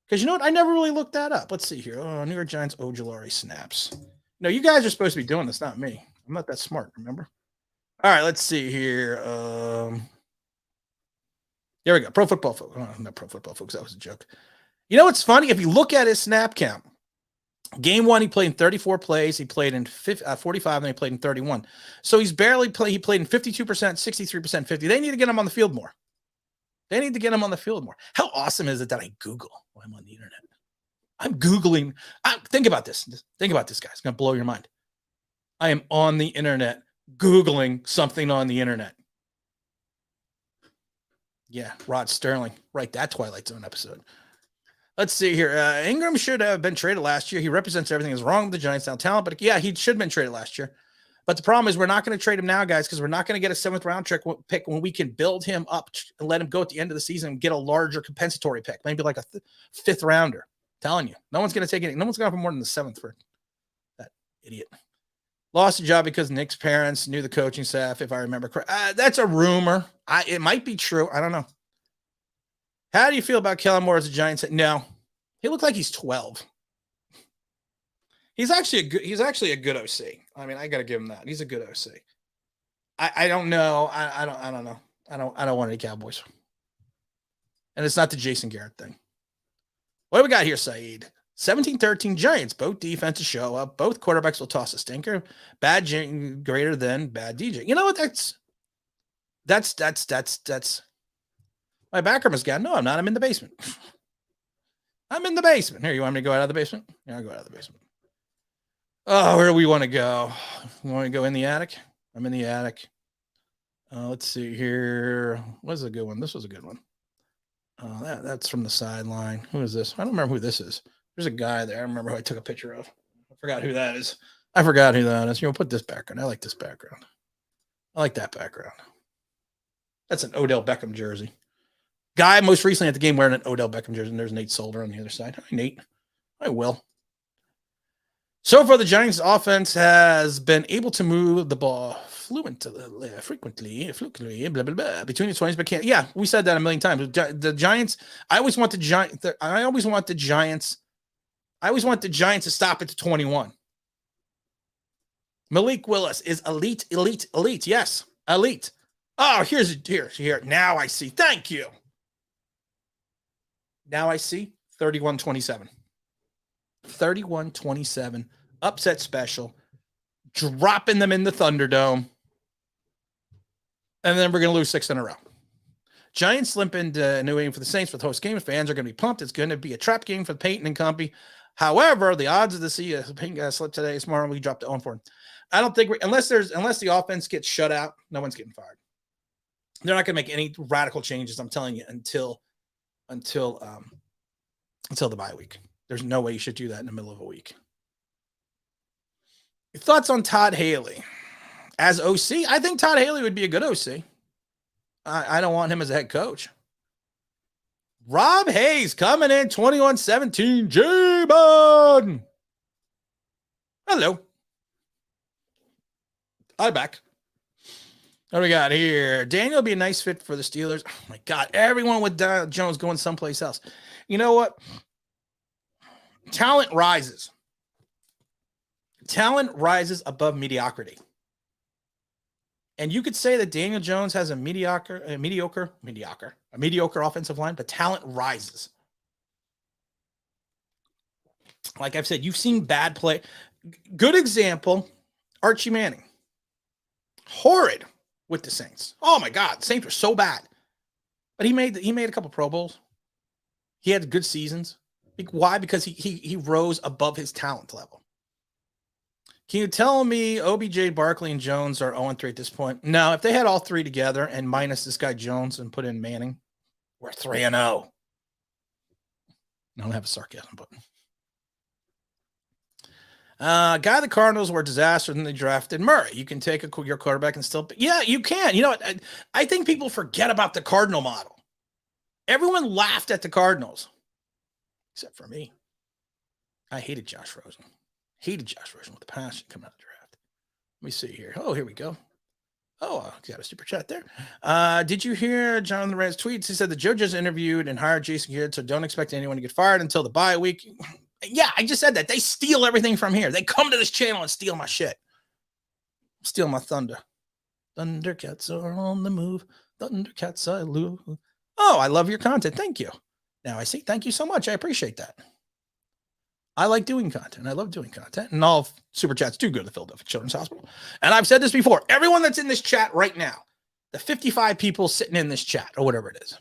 Because you know what? I never really looked that up. Let's see here. Oh, New York Giants Ojulari snaps. No, you guys are supposed to be doing this, not me. I'm not that smart, remember? All right, let's see here. There we go. Pro Football Focus. Oh, not Pro Football Focus. That was a joke. You know what's funny? If you look at his snap count, game one, he played in 34 plays. He played in 45, and then he played in 31. So he's barely played. He played in 52%, 63%, 50. They need to get him on the field more. How awesome is it that I Google while I'm on the internet? I'm Googling. Think about this. Think about this, guys. It's going to blow your mind. I am on the internet Googling something on the internet. Yeah, Rod Sterling. Write that Twilight Zone episode. Let's see here. Ingram should have been traded last year. He represents everything that's wrong with the Giants now talent, but yeah, he should have been traded last year. But the problem is we're not going to trade him now, guys, because we're not going to get a 7th round pick when we can build him up and let him go at the end of the season and get a larger compensatory pick, maybe like a 5th rounder. I'm telling you, no one's going to take it. No one's going to offer more than the 7th for that idiot. Lost a job because Nick's parents knew the coaching staff, if I remember correct. That's a rumor. It might be true. I don't know. How do you feel about Kellen Moore as a Giants? No, he looked like he's 12. He's actually a good OC. I mean, I got to give him that. He's a good OC. I don't know. I don't know. I don't want any Cowboys. And it's not the Jason Garrett thing. What do we got here, Saeed? 17-13 Giants. Both defenses show up. Both quarterbacks will toss a stinker. Bad greater than bad DJ. You know what? That's my backroom is gone. No, I'm not. I'm in the basement. I'm in the basement. Here, you want me to go out of the basement? Yeah, I'll go out of the basement. Oh, where do we want to go? You want to go in the attic? I'm in the attic. Let's see here. What is a good one? This was a good one. That's from the sideline. Who is this? I don't remember who this is. There's a guy there. I remember who I took a picture of. I forgot who that is. You know, put this background. I like this background. I like that background. That's an Odell Beckham jersey. Guy most recently at the game wearing an Odell Beckham jersey, and there's Nate Solder on the other side. Hi, Nate. Hi, Will. So far, the Giants' offense has been able to move the ball frequently, blah, blah, blah, between the 20s, but can't. Yeah, we said that a million times. The Giants, I always want the Giants to stop at the 21. Malik Willis is elite. Yes, elite. Oh, here. Now I see. Thank you. Now I see 31-27. 31-27. Upset special. Dropping them in the Thunderdome. And then we're going to lose 6 in a row. Giants limp into New England for the Saints with host game. Fans are going to be pumped. It's going to be a trap game for Peyton and company. However, the odds of the see Peyton slip today is more. We dropped to 0-4. I don't think unless the offense gets shut out, no one's getting fired. They're not going to make any radical changes. I'm telling you until the bye week. There's no way you should do that in the middle of a week. Your thoughts on Todd Haley as OC? I think Todd Haley would be a good OC. I don't want him as a head coach. Rob Hayes coming in 21-17. J-Bud. Hello. I'm back. What do we got here? Daniel would be a nice fit for the Steelers. Oh my God. Everyone with Jones going someplace else. You know what? Talent rises. Talent rises above mediocrity. And you could say that Daniel Jones has a mediocre offensive line, but talent rises. Like I've said, you've seen bad play. Good example, Archie Manning. Horrid with the Saints. Oh my God, the Saints were so bad. But he made a couple Pro Bowls. He had good seasons. Why? Because he rose above his talent level. Can you tell me OBJ, Barkley, and Jones are 0-3 at this point? No, if they had all three together and minus this guy Jones and put in Manning, we're 3-0. I don't have a sarcasm button. Guy the Cardinals were a disaster and they drafted Murray. You can take your quarterback and still... Yeah, you can. You know what? I think people forget about the Cardinal model. Everyone laughed at the Cardinals. Except for me. I hated Josh Rosen. Hated Josh Rosen with a passion coming out of the draft. Let me see here. Oh, here we go. Oh, got a super chat there. Did you hear Jonathan Rand's tweets? He said the Joe just interviewed and hired Jason Garrett, so don't expect anyone to get fired until the bye week. Yeah, I just said that. They steal everything from here. They come to this channel and steal my shit. Steal my thunder. Thundercats are on the move. Thundercats I lose. Oh, I love your content. Thank you. Now I see. Thank you so much. I appreciate that. I like doing content. I love doing content. And all super chats do go to the Philadelphia Children's Hospital. And I've said this before. Everyone that's in this chat right now, the 55 people sitting in this chat or whatever it is,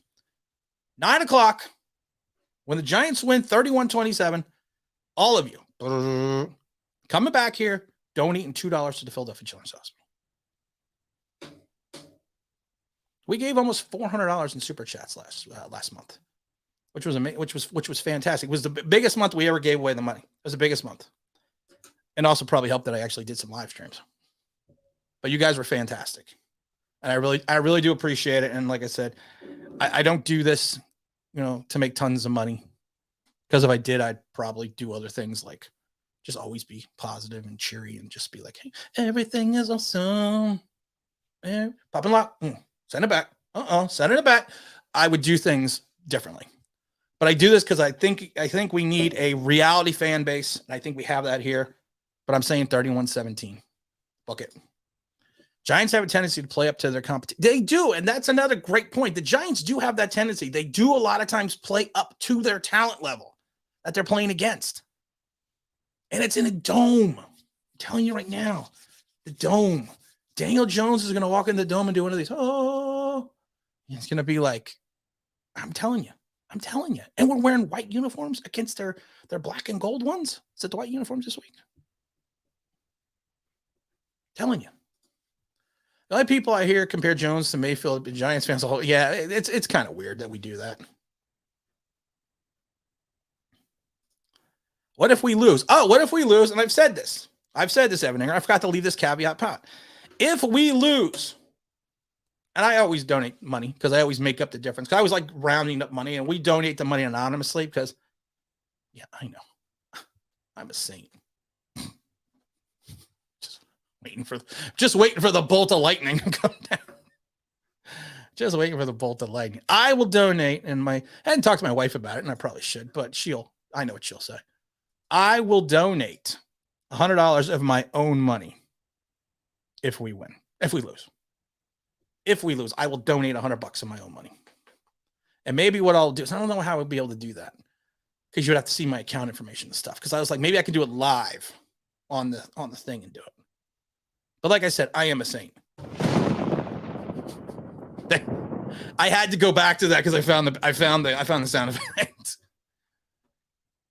9 o'clock, when the Giants win 31-27, all of you coming back here, donating $2 to the Philadelphia Children's Hospital. We gave almost $400 in super chats last month. Which was fantastic. It was the biggest month we ever gave away the money. It was the biggest month. And also probably helped that I actually did some live streams. But you guys were fantastic. And I really do appreciate it. And like I said, I don't do this, to make tons of money. Because if I did, I'd probably do other things like just always be positive and cheery and just be like, hey, everything is awesome. Pop and lock. Send it back. Send it back. I would do things differently. But I do this because I think we need a reality fan base. And I think we have that here. But I'm saying 31-17. Book it. Giants have a tendency to play up to their competition. They do. And that's another great point. The Giants do have that tendency. They do a lot of times play up to their talent level that they're playing against. And it's in a dome. I'm telling you right now. The dome. Daniel Jones is going to walk in the dome and do one of these. Oh. It's going to be like, I'm telling you. And we're wearing white uniforms against their black and gold ones. Is it the white uniforms this week? Telling you. The only people I hear compare Jones to Mayfield, Giants fans, it's kind of weird that we do that. What if we lose? Oh, what if we lose? And I've said this, Evan Inger. I forgot to leave this caveat pot. If we lose, and I always donate money because I always make up the difference. Because I was like rounding up money, and we donate the money anonymously because, yeah, I know. I'm a saint. Just waiting for the bolt of lightning to come down. Just waiting for the bolt of lightning. I will donate, and I hadn't talked to my wife about it, and I probably should, but I know what she'll say. I will donate $100 of my own money if we win. If we lose. If we lose, I will donate $100 of my own money. And maybe what I'll do is I don't know how I'll be able to do that because you'd have to see my account information and stuff. Because I was like, maybe I can do it live on the thing and do it. But like I said, I am a saint. I had to go back to that because I found the sound effect.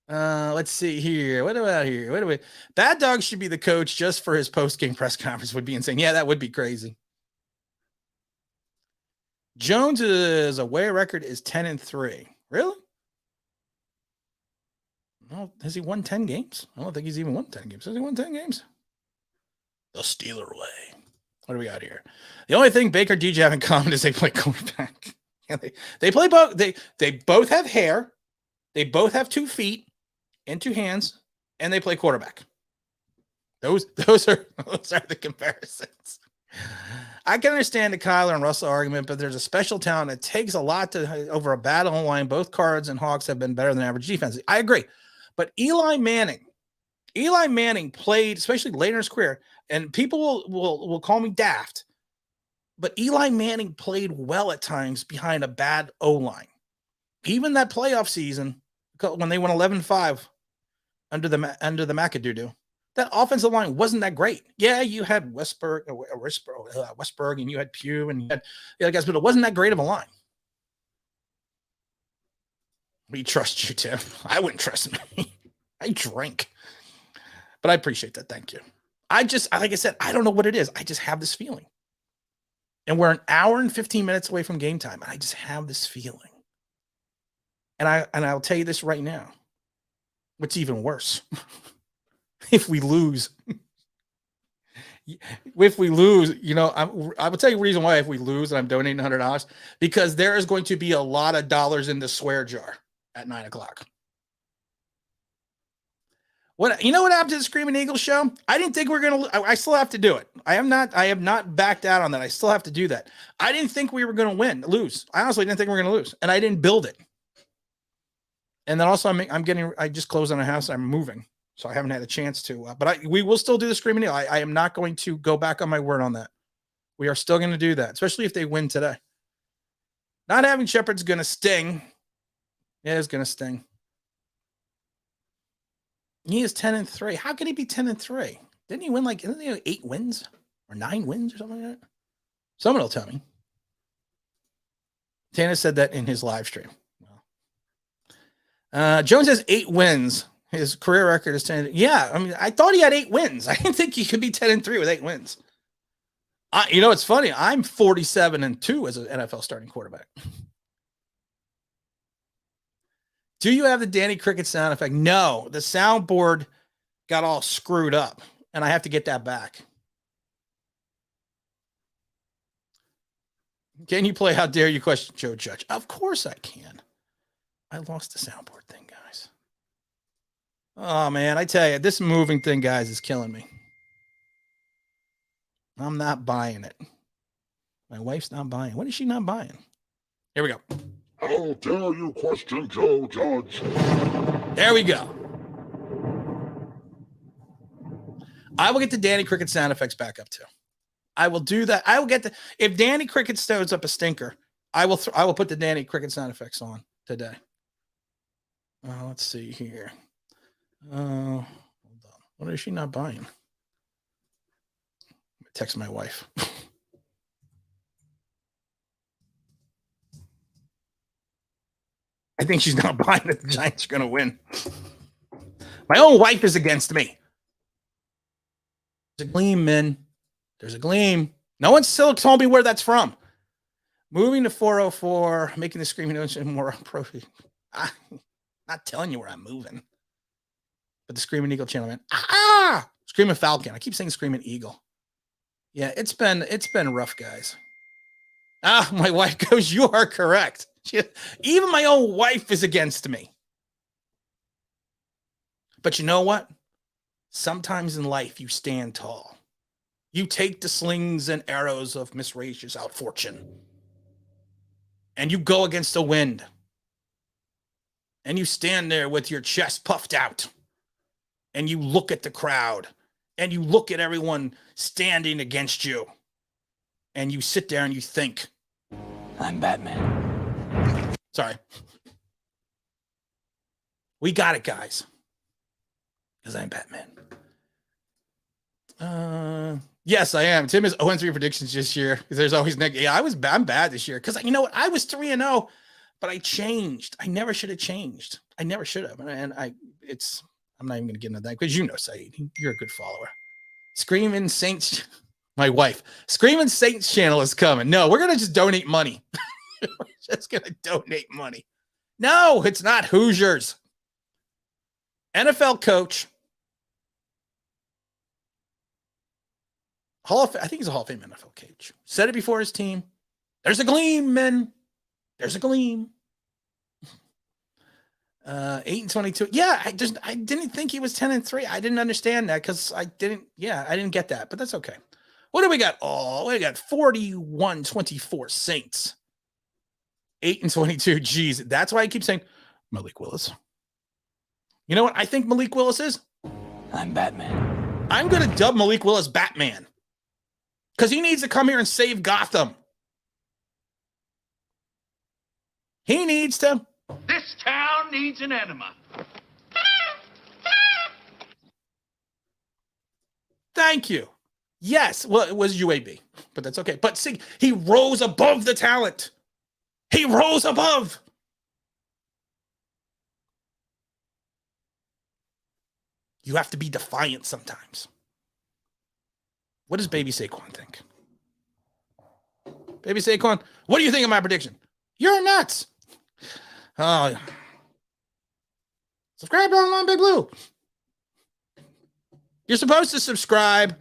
Let's see here. What about here? Bad Dog should be the coach just for his post-game press conference would be insane. Yeah, that would be crazy. Jones's away record is 10-3. Really? Well, has he won 10 games? I don't think he's even won 10 games. Has he won 10 games? The Steeler way. What do we got here? The only thing Baker DJ have in common is they play quarterback. They play both. They both have hair. They both have 2 feet and 2 hands, and they play quarterback. Those are the comparisons. I can understand the Kyler and Russell argument, but there's a special talent. It takes a lot to over a bad online. Both Cards and Hawks have been better than average defense. I agree. But Eli Manning played, especially later in his career, and people will call me daft, but Eli Manning played well at times behind a bad O-line. Even that playoff season, when they went 11-5 under the McAdoo, that offensive line wasn't that great. Yeah, you had Westberg, and you had Pugh, and you had the other guys, but it wasn't that great of a line. We trust you, Tim. I wouldn't trust me. I drink. But I appreciate that. Thank you. Like I said, I don't know what it is. I just have this feeling. And we're an hour and 15 minutes away from game time. And I just have this feeling. And I'll tell you this right now. What's even worse? If we lose, I will tell you the reason why if we lose and I'm donating $100, because there is going to be a lot of dollars in the swear jar at 9:00. What happened to the Screaming Eagle show? I didn't think we were going to, I still have to do it. I have not backed out on that. I still have to do that. I didn't think we were going to lose. I honestly didn't think we were going to lose, and I didn't build it. And then also I just closed on a house. I'm moving. So I haven't had a chance to, but we will still do the Screaming Eagle. I am not going to go back on my word on that. We are still going to do that, especially if they win today. Not having Shepard's going to sting. It is going to sting. He is 10-3. How can he be 10-3? Didn't he win isn't he 8 wins or 9 wins or something like that? Someone will tell me. Tana said that in his live stream. Jones has 8 wins. His career record is 10. Yeah, I mean, I thought he had 8 wins. I didn't think he could be 10-3 with 8 wins. It's funny. I'm 47-2 as an NFL starting quarterback. Do you have the Danny Cricket sound effect? No, the soundboard got all screwed up, and I have to get that back. Can you play How Dare You question Joe Judge? Of course I can. I lost the soundboard thing, guys. Oh, man, I tell you, this moving thing, guys, is killing me. I'm not buying it. My wife's not buying. What is she not buying? Here we go. How dare you question Joe Judge? There we go. I will get the Danny Cricket sound effects back up too. I will do that. I will get if Danny Cricket stows up a stinker, I will put the Danny Cricket sound effects on today. Let's see here. Hold on. What is she not buying? Text my wife. I think she's not buying that the Giants are going to win. My own wife is against me. There's a gleam, man. There's a gleam. No one still told me where that's from. Moving to 404, making the Screaming Ocean more appropriate. I'm not telling you where I'm moving. But the Screaming Eagle channel, man. Screaming Falcon. I keep saying Screaming Eagle. Yeah, it's been rough, guys. My wife goes, you are correct. Even my own wife is against me. But you know what? Sometimes in life, you stand tall. You take the slings and arrows of Miss Rachel's outfortune. And you go against the wind. And you stand there with your chest puffed out. And you look at the crowd. And you look at everyone standing against you. And you sit there and you think, I'm Batman. Sorry. We got it, guys. Because I'm Batman. Yes, I am. Tim is 0-3 predictions this year. There's always negative. Yeah, I'm bad this year. Because you know what? I was 3-0, but I changed. I never should have changed. I never should have. And I'm not even going to get into that because you know, Saeed, you're a good follower. Screaming Saints, my wife. Screaming Saints channel is coming. No, we're going to just donate money. We're just going to donate money. No, it's not Hoosiers. NFL coach. I think he's a Hall of Fame NFL coach. Said it before his team. There's a gleam, men. There's a gleam. 8-22. Yeah, I didn't think he was 10-3. I didn't understand that because I didn't get that, but that's okay. What do we got? Oh, we got 41-24 Saints. 8-22. Geez, that's why I keep saying Malik Willis. You know what I think Malik Willis is? I'm Batman. I'm going to dub Malik Willis Batman because he needs to come here and save Gotham. He needs to. This town needs an enema. Thank you. Yes, well, it was UAB, but that's okay. But see, he rose above the talent. He rose above. You have to be defiant sometimes. What does Baby Saquon think? Baby Saquon, what do you think of my prediction? You're nuts. Oh, subscribe to Online Big Blue. You're supposed to subscribe.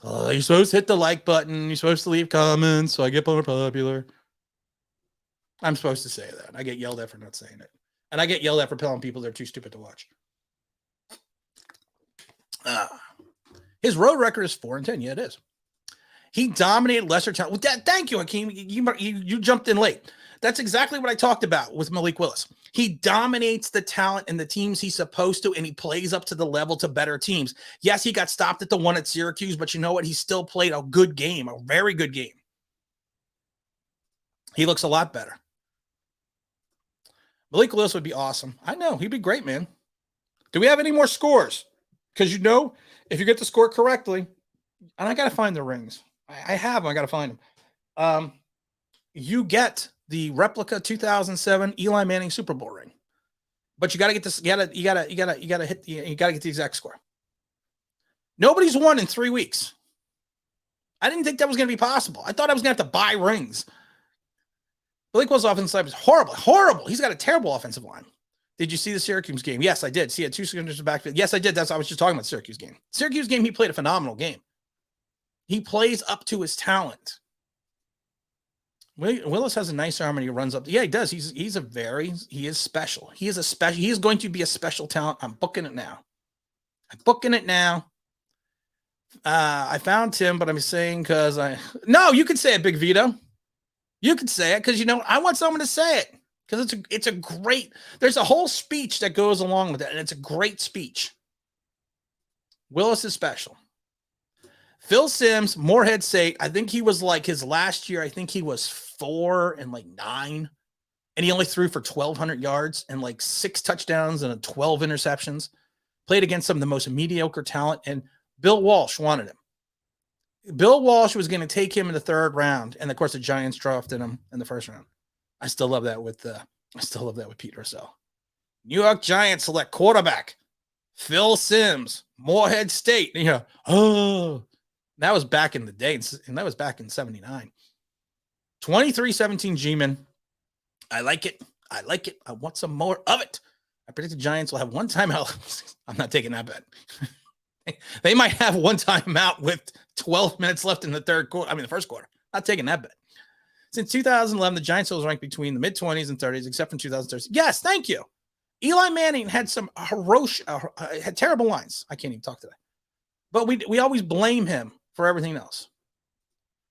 You're supposed to hit the like button. You're supposed to leave comments so I get more popular. I'm supposed to say that. I get yelled at for not saying it. And I get yelled at for telling people they're too stupid to watch. His road record is 4-10. Yeah, it is. He dominated lesser talent. Well, thank you, Hakeem. You jumped in late. That's exactly what I talked about with Malik Willis. He dominates the talent and the teams he's supposed to, and he plays up to the level to better teams. Yes, he got stopped at the one at Syracuse, but you know what? He still played a good game, a very good game. He looks a lot better. Malik Willis would be awesome. I know. He'd be great, man. Do we have any more scores? Because you know, if you get the score correctly, and I got to find the rings. I have them. I got to find them. You get the replica 2007 Eli Manning Super Bowl ring, but you got to get this. You got to hit. You got to get the exact score. Nobody's won in 3 weeks. I didn't think that was going to be possible. I thought I was going to have to buy rings. Malik Willis' offensive line was horrible. He's got a terrible offensive line. Did you see the Syracuse game? Yes, I did. See, he had 2 seconds back. Yes, I did. I was just talking about Syracuse game. Syracuse game, he played a phenomenal game. He plays up to his talent. Willis has a nice arm and he runs up. Yeah, he does. He is special. He is going to be a special talent. I'm booking it now. I found Tim, but I'm saying no, you can say it, Big Vito. You can say it because, you know, I want someone to say it because it's a great, there's a whole speech that goes along with it, and it's a great speech. Willis is special. Phil Simms, Morehead State, I think he was like his last year, I think he was 4 and like 9, and he only threw for 1,200 yards and like 6 touchdowns and 12 interceptions. Played against some of the most mediocre talent, and Bill Walsh wanted him. Bill Walsh was going to take him in the 3rd round, and of course the Giants drafted him in the 1st round. I still love that with Pete Russell. New York Giants select quarterback Phil Simms, Morehead State. You know, that was back in the day, and that was back in 79. 23-17 G-Men. I like it. I want some more of it. I predict the Giants will have one timeout. I'm not taking that bet. They might have one timeout with 12 minutes left in the first quarter. Not taking that bet. Since 2011, the Giants was ranked between the mid-20s and 30s, except for 2013. Yes, thank you. Eli Manning had some had terrible lines. I can't even talk today. But we always blame him for everything else.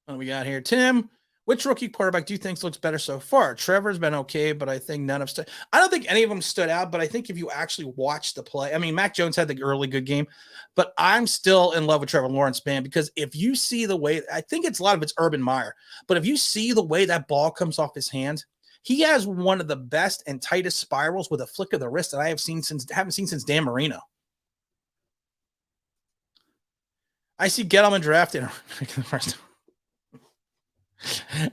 What do we got here? Tim, which rookie quarterback do you think looks better so far? Trevor's been okay, but I think none of I don't think any of them stood out, but I think if you actually watch the play, I mean, Mac Jones had the early good game, but I'm still in love with Trevor Lawrence, man, because if you see the way, I think it's a lot of it's Urban Meyer, but if you see the way that ball comes off his hand, he has one of the best and tightest spirals with a flick of the wrist that I haven't seen since Dan Marino. I see Gettleman drafted first.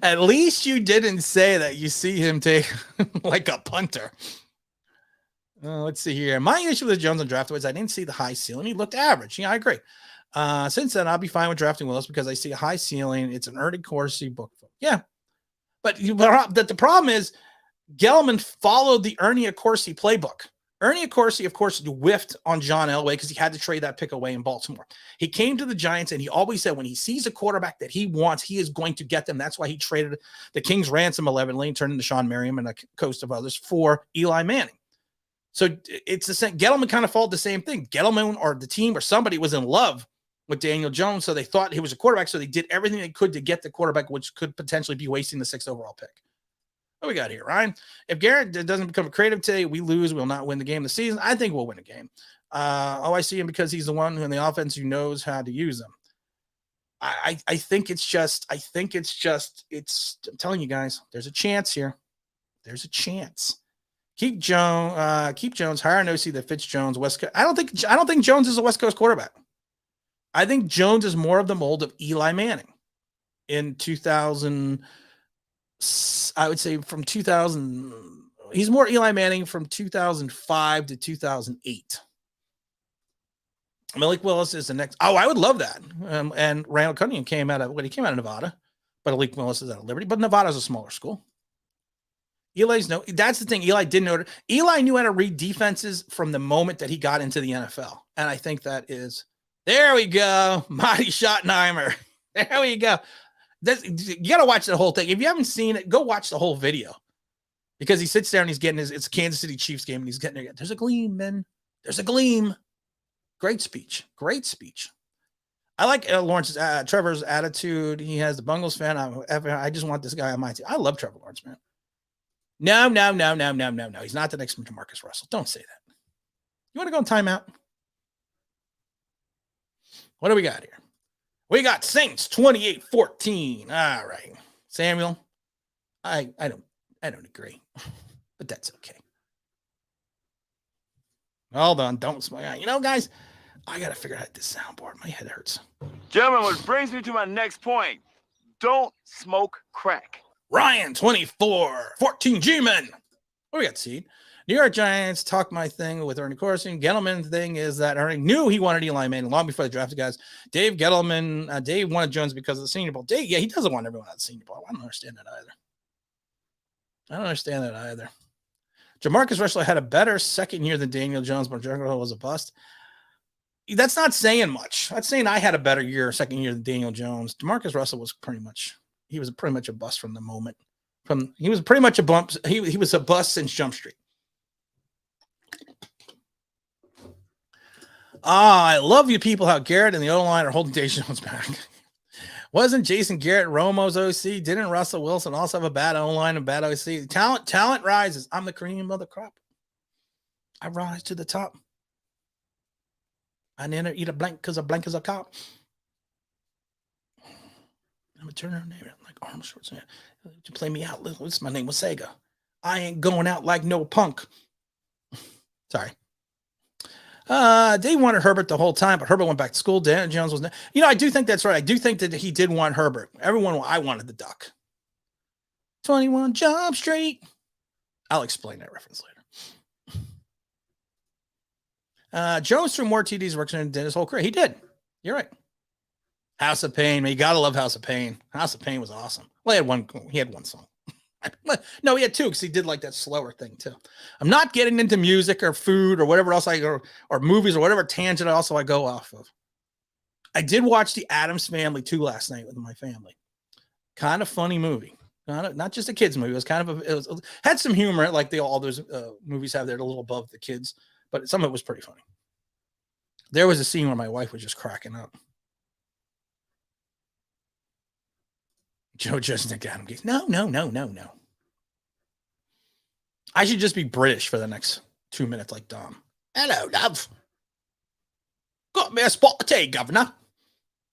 At least you didn't say that you see him take like a punter. Let's see here. My issue with Jones on draft was I didn't see the high ceiling. He looked average. Yeah, I agree. Since then, I'll be fine with drafting Willis because I see a high ceiling. It's an Ernie Corsi book. Yeah. But the problem is Gettleman followed the Ernie Corsi playbook. Ernie Corsi, of course, whiffed on John Elway because he had to trade that pick away in Baltimore. He came to the Giants, and he always said when he sees a quarterback that he wants, he is going to get them. That's why he traded the King's ransom 11 lane, turned into Sean Merriam and a host of others for Eli Manning. So it's the same. Gettleman kind of followed the same thing. Gettleman or the team or somebody was in love with Daniel Jones. So they thought he was a quarterback. So they did everything they could to get the quarterback, which could potentially be wasting the 6th overall pick. What we got here, Ryan? If Garrett doesn't become creative today, we lose. We'll not win the game this season. I think we'll win a game. I see him because he's the one in the offense who knows how to use them. I think it's just, I'm telling you guys, there's a chance here. There's a chance. Keep Jones, hire an OC that fits Jones. West Coast. I don't think Jones is a West Coast quarterback. I think Jones is more of the mold of Eli Manning in 2000. I would say from 2000. He's more Eli Manning from 2005 to 2008. Malik Willis is the next. Oh, I would love that. And Randall Cunningham came out of Nevada, but Malik Willis is out of Liberty. But Nevada's a smaller school. That's the thing. Eli didn't know. Eli knew how to read defenses from the moment that he got into the NFL. And I think that is, there we go. Marty Schottenheimer. There we go. You got to watch the whole thing. If you haven't seen it, go watch the whole video. Because he sits there and he's getting it's Kansas City Chiefs game and he's getting there. There's a gleam, man. There's a gleam. Great speech. Great speech. I like Trevor's attitude. He has the Bungles fan. I just want this guy on my team. I love Trevor Lawrence, man. No. He's not the next Jamarcus Russell. Don't say that. You want to go in timeout? What do we got here? We got Saints 28-14. All right. Samuel, I don't agree, but that's okay. Hold on. Don't smile. You know, guys, I got to figure out this soundboard. My head hurts. Gentlemen, which brings me to my next point. Don't smoke crack. Ryan, 24-14 G-Men. What do we got, Seed? New York Giants talk my thing with Ernie Corson. Gettleman's thing is that Ernie knew he wanted Eli Manning long before they drafted guys. Dave Gettleman, Dave wanted Jones because of the Senior Bowl. Dave, yeah, he doesn't want everyone at the Senior Bowl. I don't understand that either. Jamarcus Russell had a better second year than Daniel Jones, but Jamarcus was a bust. That's not saying much. That's saying I had a better second year than Daniel Jones. Jamarcus Russell was pretty much a bust from the moment. He was pretty much a bump. He was a bust since Jump Street. I love you people, how Garrett and the O-line are holding Dave Jones back. Wasn't Jason Garrett Romo's OC? Didn't Russell Wilson also have a bad O-line and bad OC? Talent rises. I'm the cream of the crop. I rise to the top. I never eat a blank because a blank is a cop. I'm a Turner name like Arnold Schwarzenegger. To play me out, what's my name was Sega. I ain't going out like no punk. Sorry. They wanted Herbert the whole time, but Herbert went back to school. Daniel Jones was, I do think that's right. I do think that he did want Herbert. I wanted the Duck. 21 Jump Street. I'll explain that reference later. Jones threw more TDs working than his whole career. He did. You're right. House of Pain, man. You gotta love House of Pain. House of Pain was awesome. Well, he had one song. No, he had two because he did like that slower thing too. I'm not getting into music or food or whatever else or movies or whatever tangent I go off of. I did watch The Addams Family 2 last night with my family. Kind of funny movie. Not just a kids movie. It was kind of had some humor like all those movies have. They're a little above the kids, but some of it was pretty funny. There was a scene where my wife was just cracking up. Joe just Adam Gates. No. I should just be British for the next 2 minutes like Dom. Hello, love. Got me a spot to take, governor.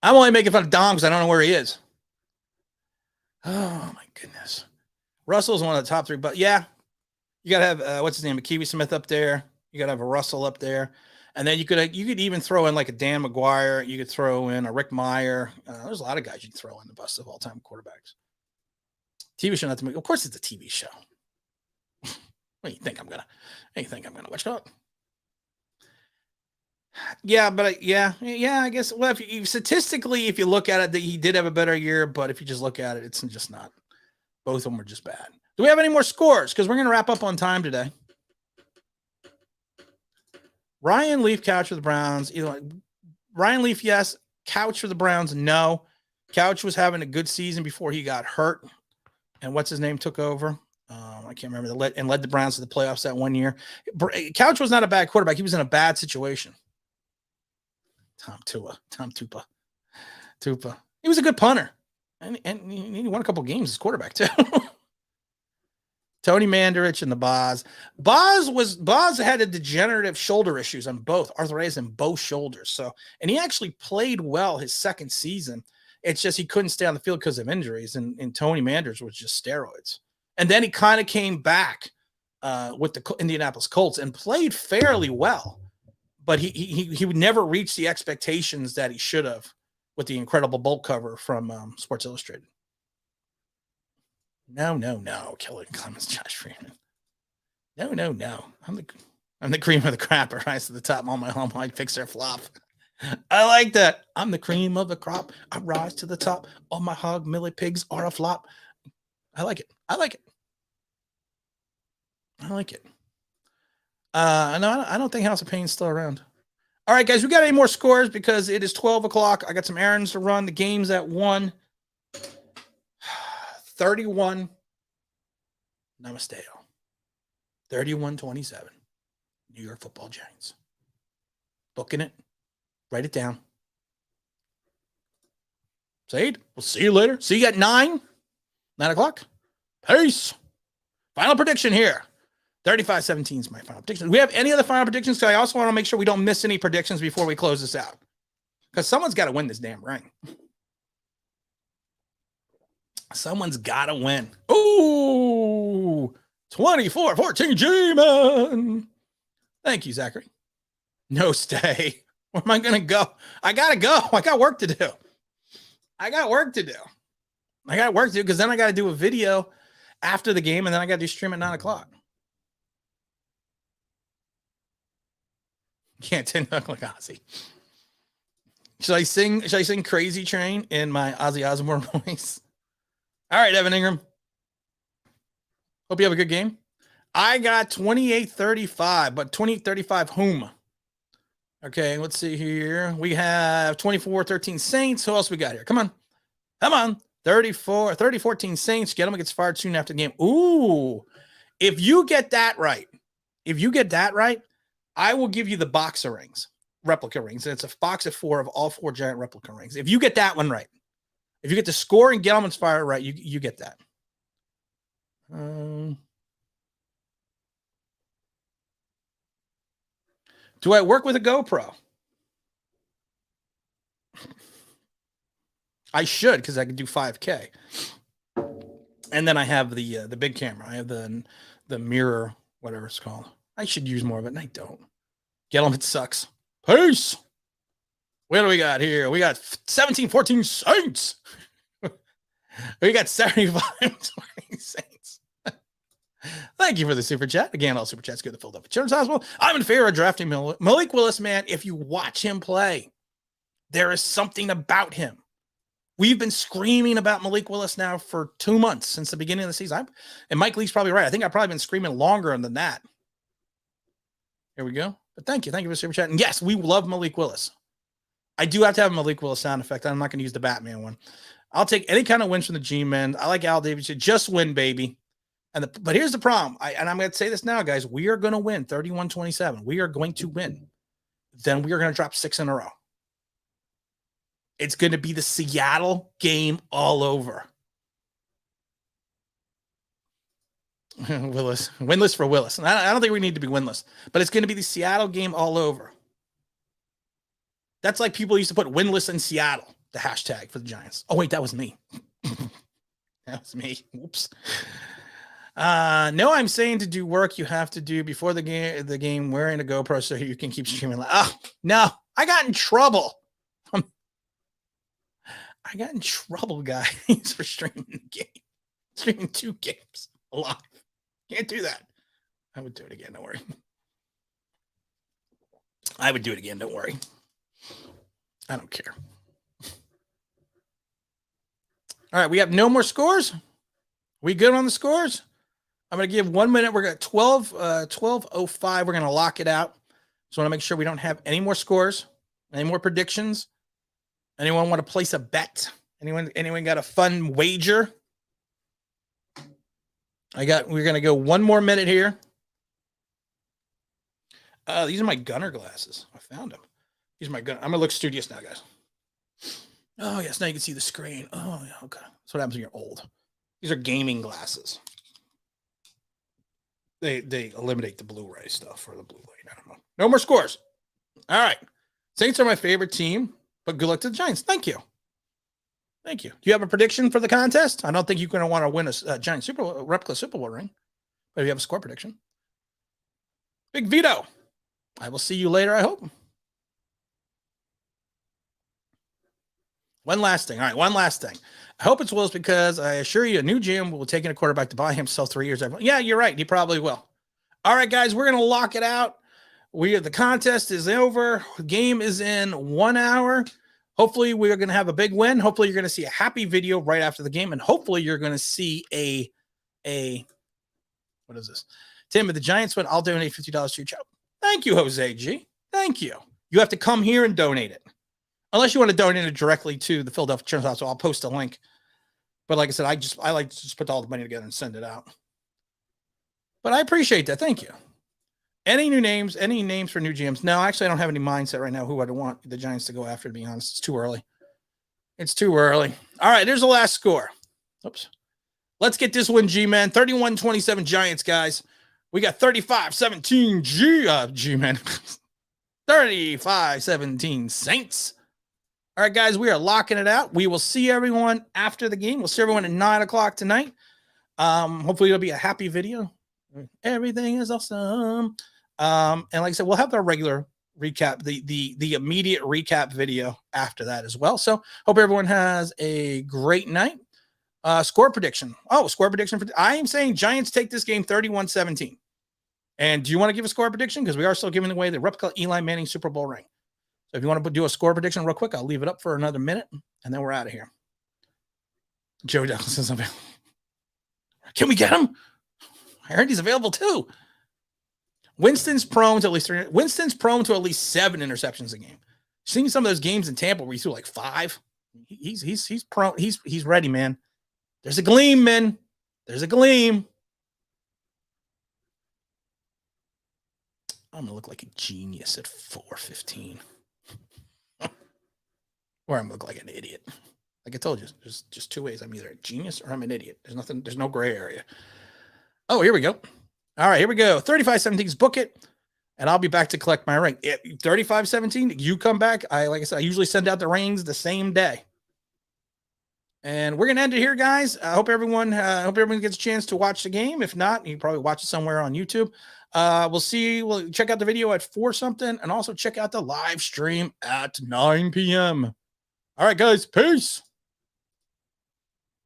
I'm only making fun of Dom because I don't know where he is. Oh, my goodness. Russell's one of the top 3, but yeah, you got to have, what's his name, a Kiwi Smith up there. You got to have a Russell up there. And then you could even throw in like a Dan McGuire. You could throw in a Rick Meyer. There's a lot of guys you can throw in the bust of all-time quarterbacks. TV show, not to make. Of course, it's a TV show. What do you think I'm gonna watch it? Yeah, but I guess. Well, if you statistically, if you look at it, that he did have a better year. But if you just look at it, it's just not. Both of them were just bad. Do we have any more scores? Because we're gonna wrap up on time today. Ryan Leaf, Couch for the Browns. Ryan Leaf, yes. Couch for the Browns, no. Couch was having a good season before he got hurt. And what's his name took over? I can't remember. Led the Browns to the playoffs that one year. Couch was not a bad quarterback. He was in a bad situation. Tom Tupa. He was a good punter. And he won a couple games as quarterback, too. Tony Mandarich and the Boz. Boz had a degenerative shoulder issues on both, arthritis in both shoulders. So, and he actually played well his second season. It's just he couldn't stay on the field because of injuries, and Tony Mandarich was just steroids. And then he kind of came back with the Indianapolis Colts and played fairly well, but he would never reach the expectations that he should have with the incredible bolt cover from Sports Illustrated. No. Kelly Clemens, Josh Freeman. No. I'm the cream of the crop. I rise to the top. All my home line picks their flop. I like that. I'm the cream of the crop. I rise to the top. All my hog millie pigs are a flop. I like it. No, I don't think House of Pain's still around. All right, guys, we got any more scores because it is 12 o'clock. I got some errands to run. The game's at 1. 31. Namasteo. 31-27. New York Football Giants. Booking it. Write it down. Said, we'll see you later. See you at 9 o'clock. Peace. Final prediction here. 35-17 is my final prediction. Do we have any other final predictions? Because I also want to make sure we don't miss any predictions before we close this out. Because someone's got to win this damn ring. Someone's got to win. Ooh, 24-14 G-Man. Thank you, Zachary. No stay. Where am I going to go? I got to go. I got work to do. Because then I got to do a video after the game, and then I got to do stream at 9 o'clock. Can't tend to look like Ozzy. Should I sing Crazy Train in my Ozzy Osbourne voice? All right, Evan Ingram. Hope you have a good game. I got 28-35, but 28-35 whom? Okay, let's see here. We have 24-13 Saints. Who else we got here? Come on. 30-14 Saints. Get them gets fired soon after the game. Ooh. If you get that right, I will give you the box of rings, replica rings. And it's a box of 4 of all 4 giant replica rings. If you get that one right, if you get the score and Gelman's fire right, you get that. Do I work with a GoPro? I should, because I can do 5K. And then I have the big camera. I have the mirror, whatever it's called. I should use more of it, and I don't. Gelman sucks. Peace. What do we got here? We got 17-14 Saints. We got 75-20 Saints. Thank you for the super chat. Again, all super chats go to the Philadelphia Children's Hospital. I'm in favor of drafting Malik Willis, man. If you watch him play, there is something about him. We've been screaming about Malik Willis now for 2 months since the beginning of the season. And Mike Lee's probably right. I think I've probably been screaming longer than that. Here we go. But thank you. Thank you for the super chat. And yes, we love Malik Willis. I do have to have a Malik Willis sound effect. I'm not going to use the Batman one. I'll take any kind of wins from the G-Men. I like Al Davis. Just win, baby. But here's the problem. I'm going to say this now, guys. We are going to win 31-27. We are going to win. Then we are going to drop 6 in a row. It's going to be the Seattle game all over. Willis. Winless for Willis. I don't think we need to be winless. But it's going to be the Seattle game all over. That's like people used to put winless in Seattle, the hashtag for the Giants. Oh, wait, that was me. That was me. Whoops. No, I'm saying to do work you have to do before the game wearing a GoPro so you can keep streaming. Oh, no, I got in trouble. I got in trouble, guys, for streaming the game. Streaming 2 games live. Can't do that. I would do it again. Don't worry. I would do it again. Don't worry. I don't care. All right, we have no more scores. We good on the scores? I'm going to give 1 minute. We're at 12:05. We're going to lock it out. So I want to make sure we don't have any more scores, any more predictions. Anyone want to place a bet? Anyone got a fun wager? We're going to go 1 more minute here. These are my Gunner glasses. I found them. Here's my gun. I'm gonna look studious now, guys. Oh yes, now you can see the screen. Oh yeah, okay. That's what happens when you're old. These are gaming glasses. They eliminate the Blu-ray stuff or the Blu-ray. I don't know. No more scores. All right. Saints are my favorite team, but good luck to the Giants. Thank you. Thank you. Do you have a prediction for the contest? I don't think you're going to want to win a Giant replica Super Bowl ring, but if you have a score prediction. Big Vito. I will see you later, I hope. One last thing. All right, one last thing. I hope it's Willis because I assure you a new GM will take in a quarterback to buy himself 3 years. Yeah, you're right. He probably will. All right, guys, we're going to lock it out. The contest is over. The game is in 1 hour. Hopefully, we're going to have a big win. Hopefully, you're going to see a happy video right after the game. And hopefully, you're going to see what is this? Tim, if the Giants win, I'll donate $50 to your channel. Thank you, Jose G. Thank you. You have to come here and donate it. Unless you want to donate it directly to the Philadelphia Children's Hospital, I'll post a link. But like I said, I like to just put all the money together and send it out. But I appreciate that. Thank you. Any names for new GMs? No, actually, I don't have any mindset right now who I'd want the Giants to go after, to be honest. It's too early. It's too early. All right, there's the last score. Oops. Let's get this one, G-Man. 31-27 Giants, guys. We got 35-17 G-Man. 35-17 Saints. All right, guys, we are locking it out. We will see everyone after the game. We'll see everyone at 9 o'clock tonight. Hopefully it'll be a happy video. Everything is awesome. And like I said, we'll have our regular recap, the immediate recap video after that as well. So hope everyone has a great night. Score prediction. Score prediction. I am saying Giants take this game 31-17. And do you want to give a score prediction? Because we are still giving away the replica Eli Manning Super Bowl ring. So if you want to do a score prediction real quick, I'll leave it up for another minute, and then we're out of here. Joe Douglas is available. Can we get him? I heard he's available too. Winston's prone to at least 7 interceptions a game. Seeing some of those games in Tampa where he threw like 5. He's prone. He's ready, man. There's a gleam, man. There's a gleam. I'm gonna look like a genius at 4:15. Or I'm gonna look like an idiot. Like I told you, there's just 2 ways. I'm either a genius or I'm an idiot. There's no gray area. Oh, here we go. All right, here we go. 35-17's book it. And I'll be back to collect my ring. 35-17, you come back. Like I said, I usually send out the rings the same day. And we're gonna end it here, guys. I hope everyone gets a chance to watch the game. If not, you can probably watch it somewhere on YouTube. We'll see. We'll check out the video at 4 something, and also check out the live stream at 9 p.m. All right, guys. Peace.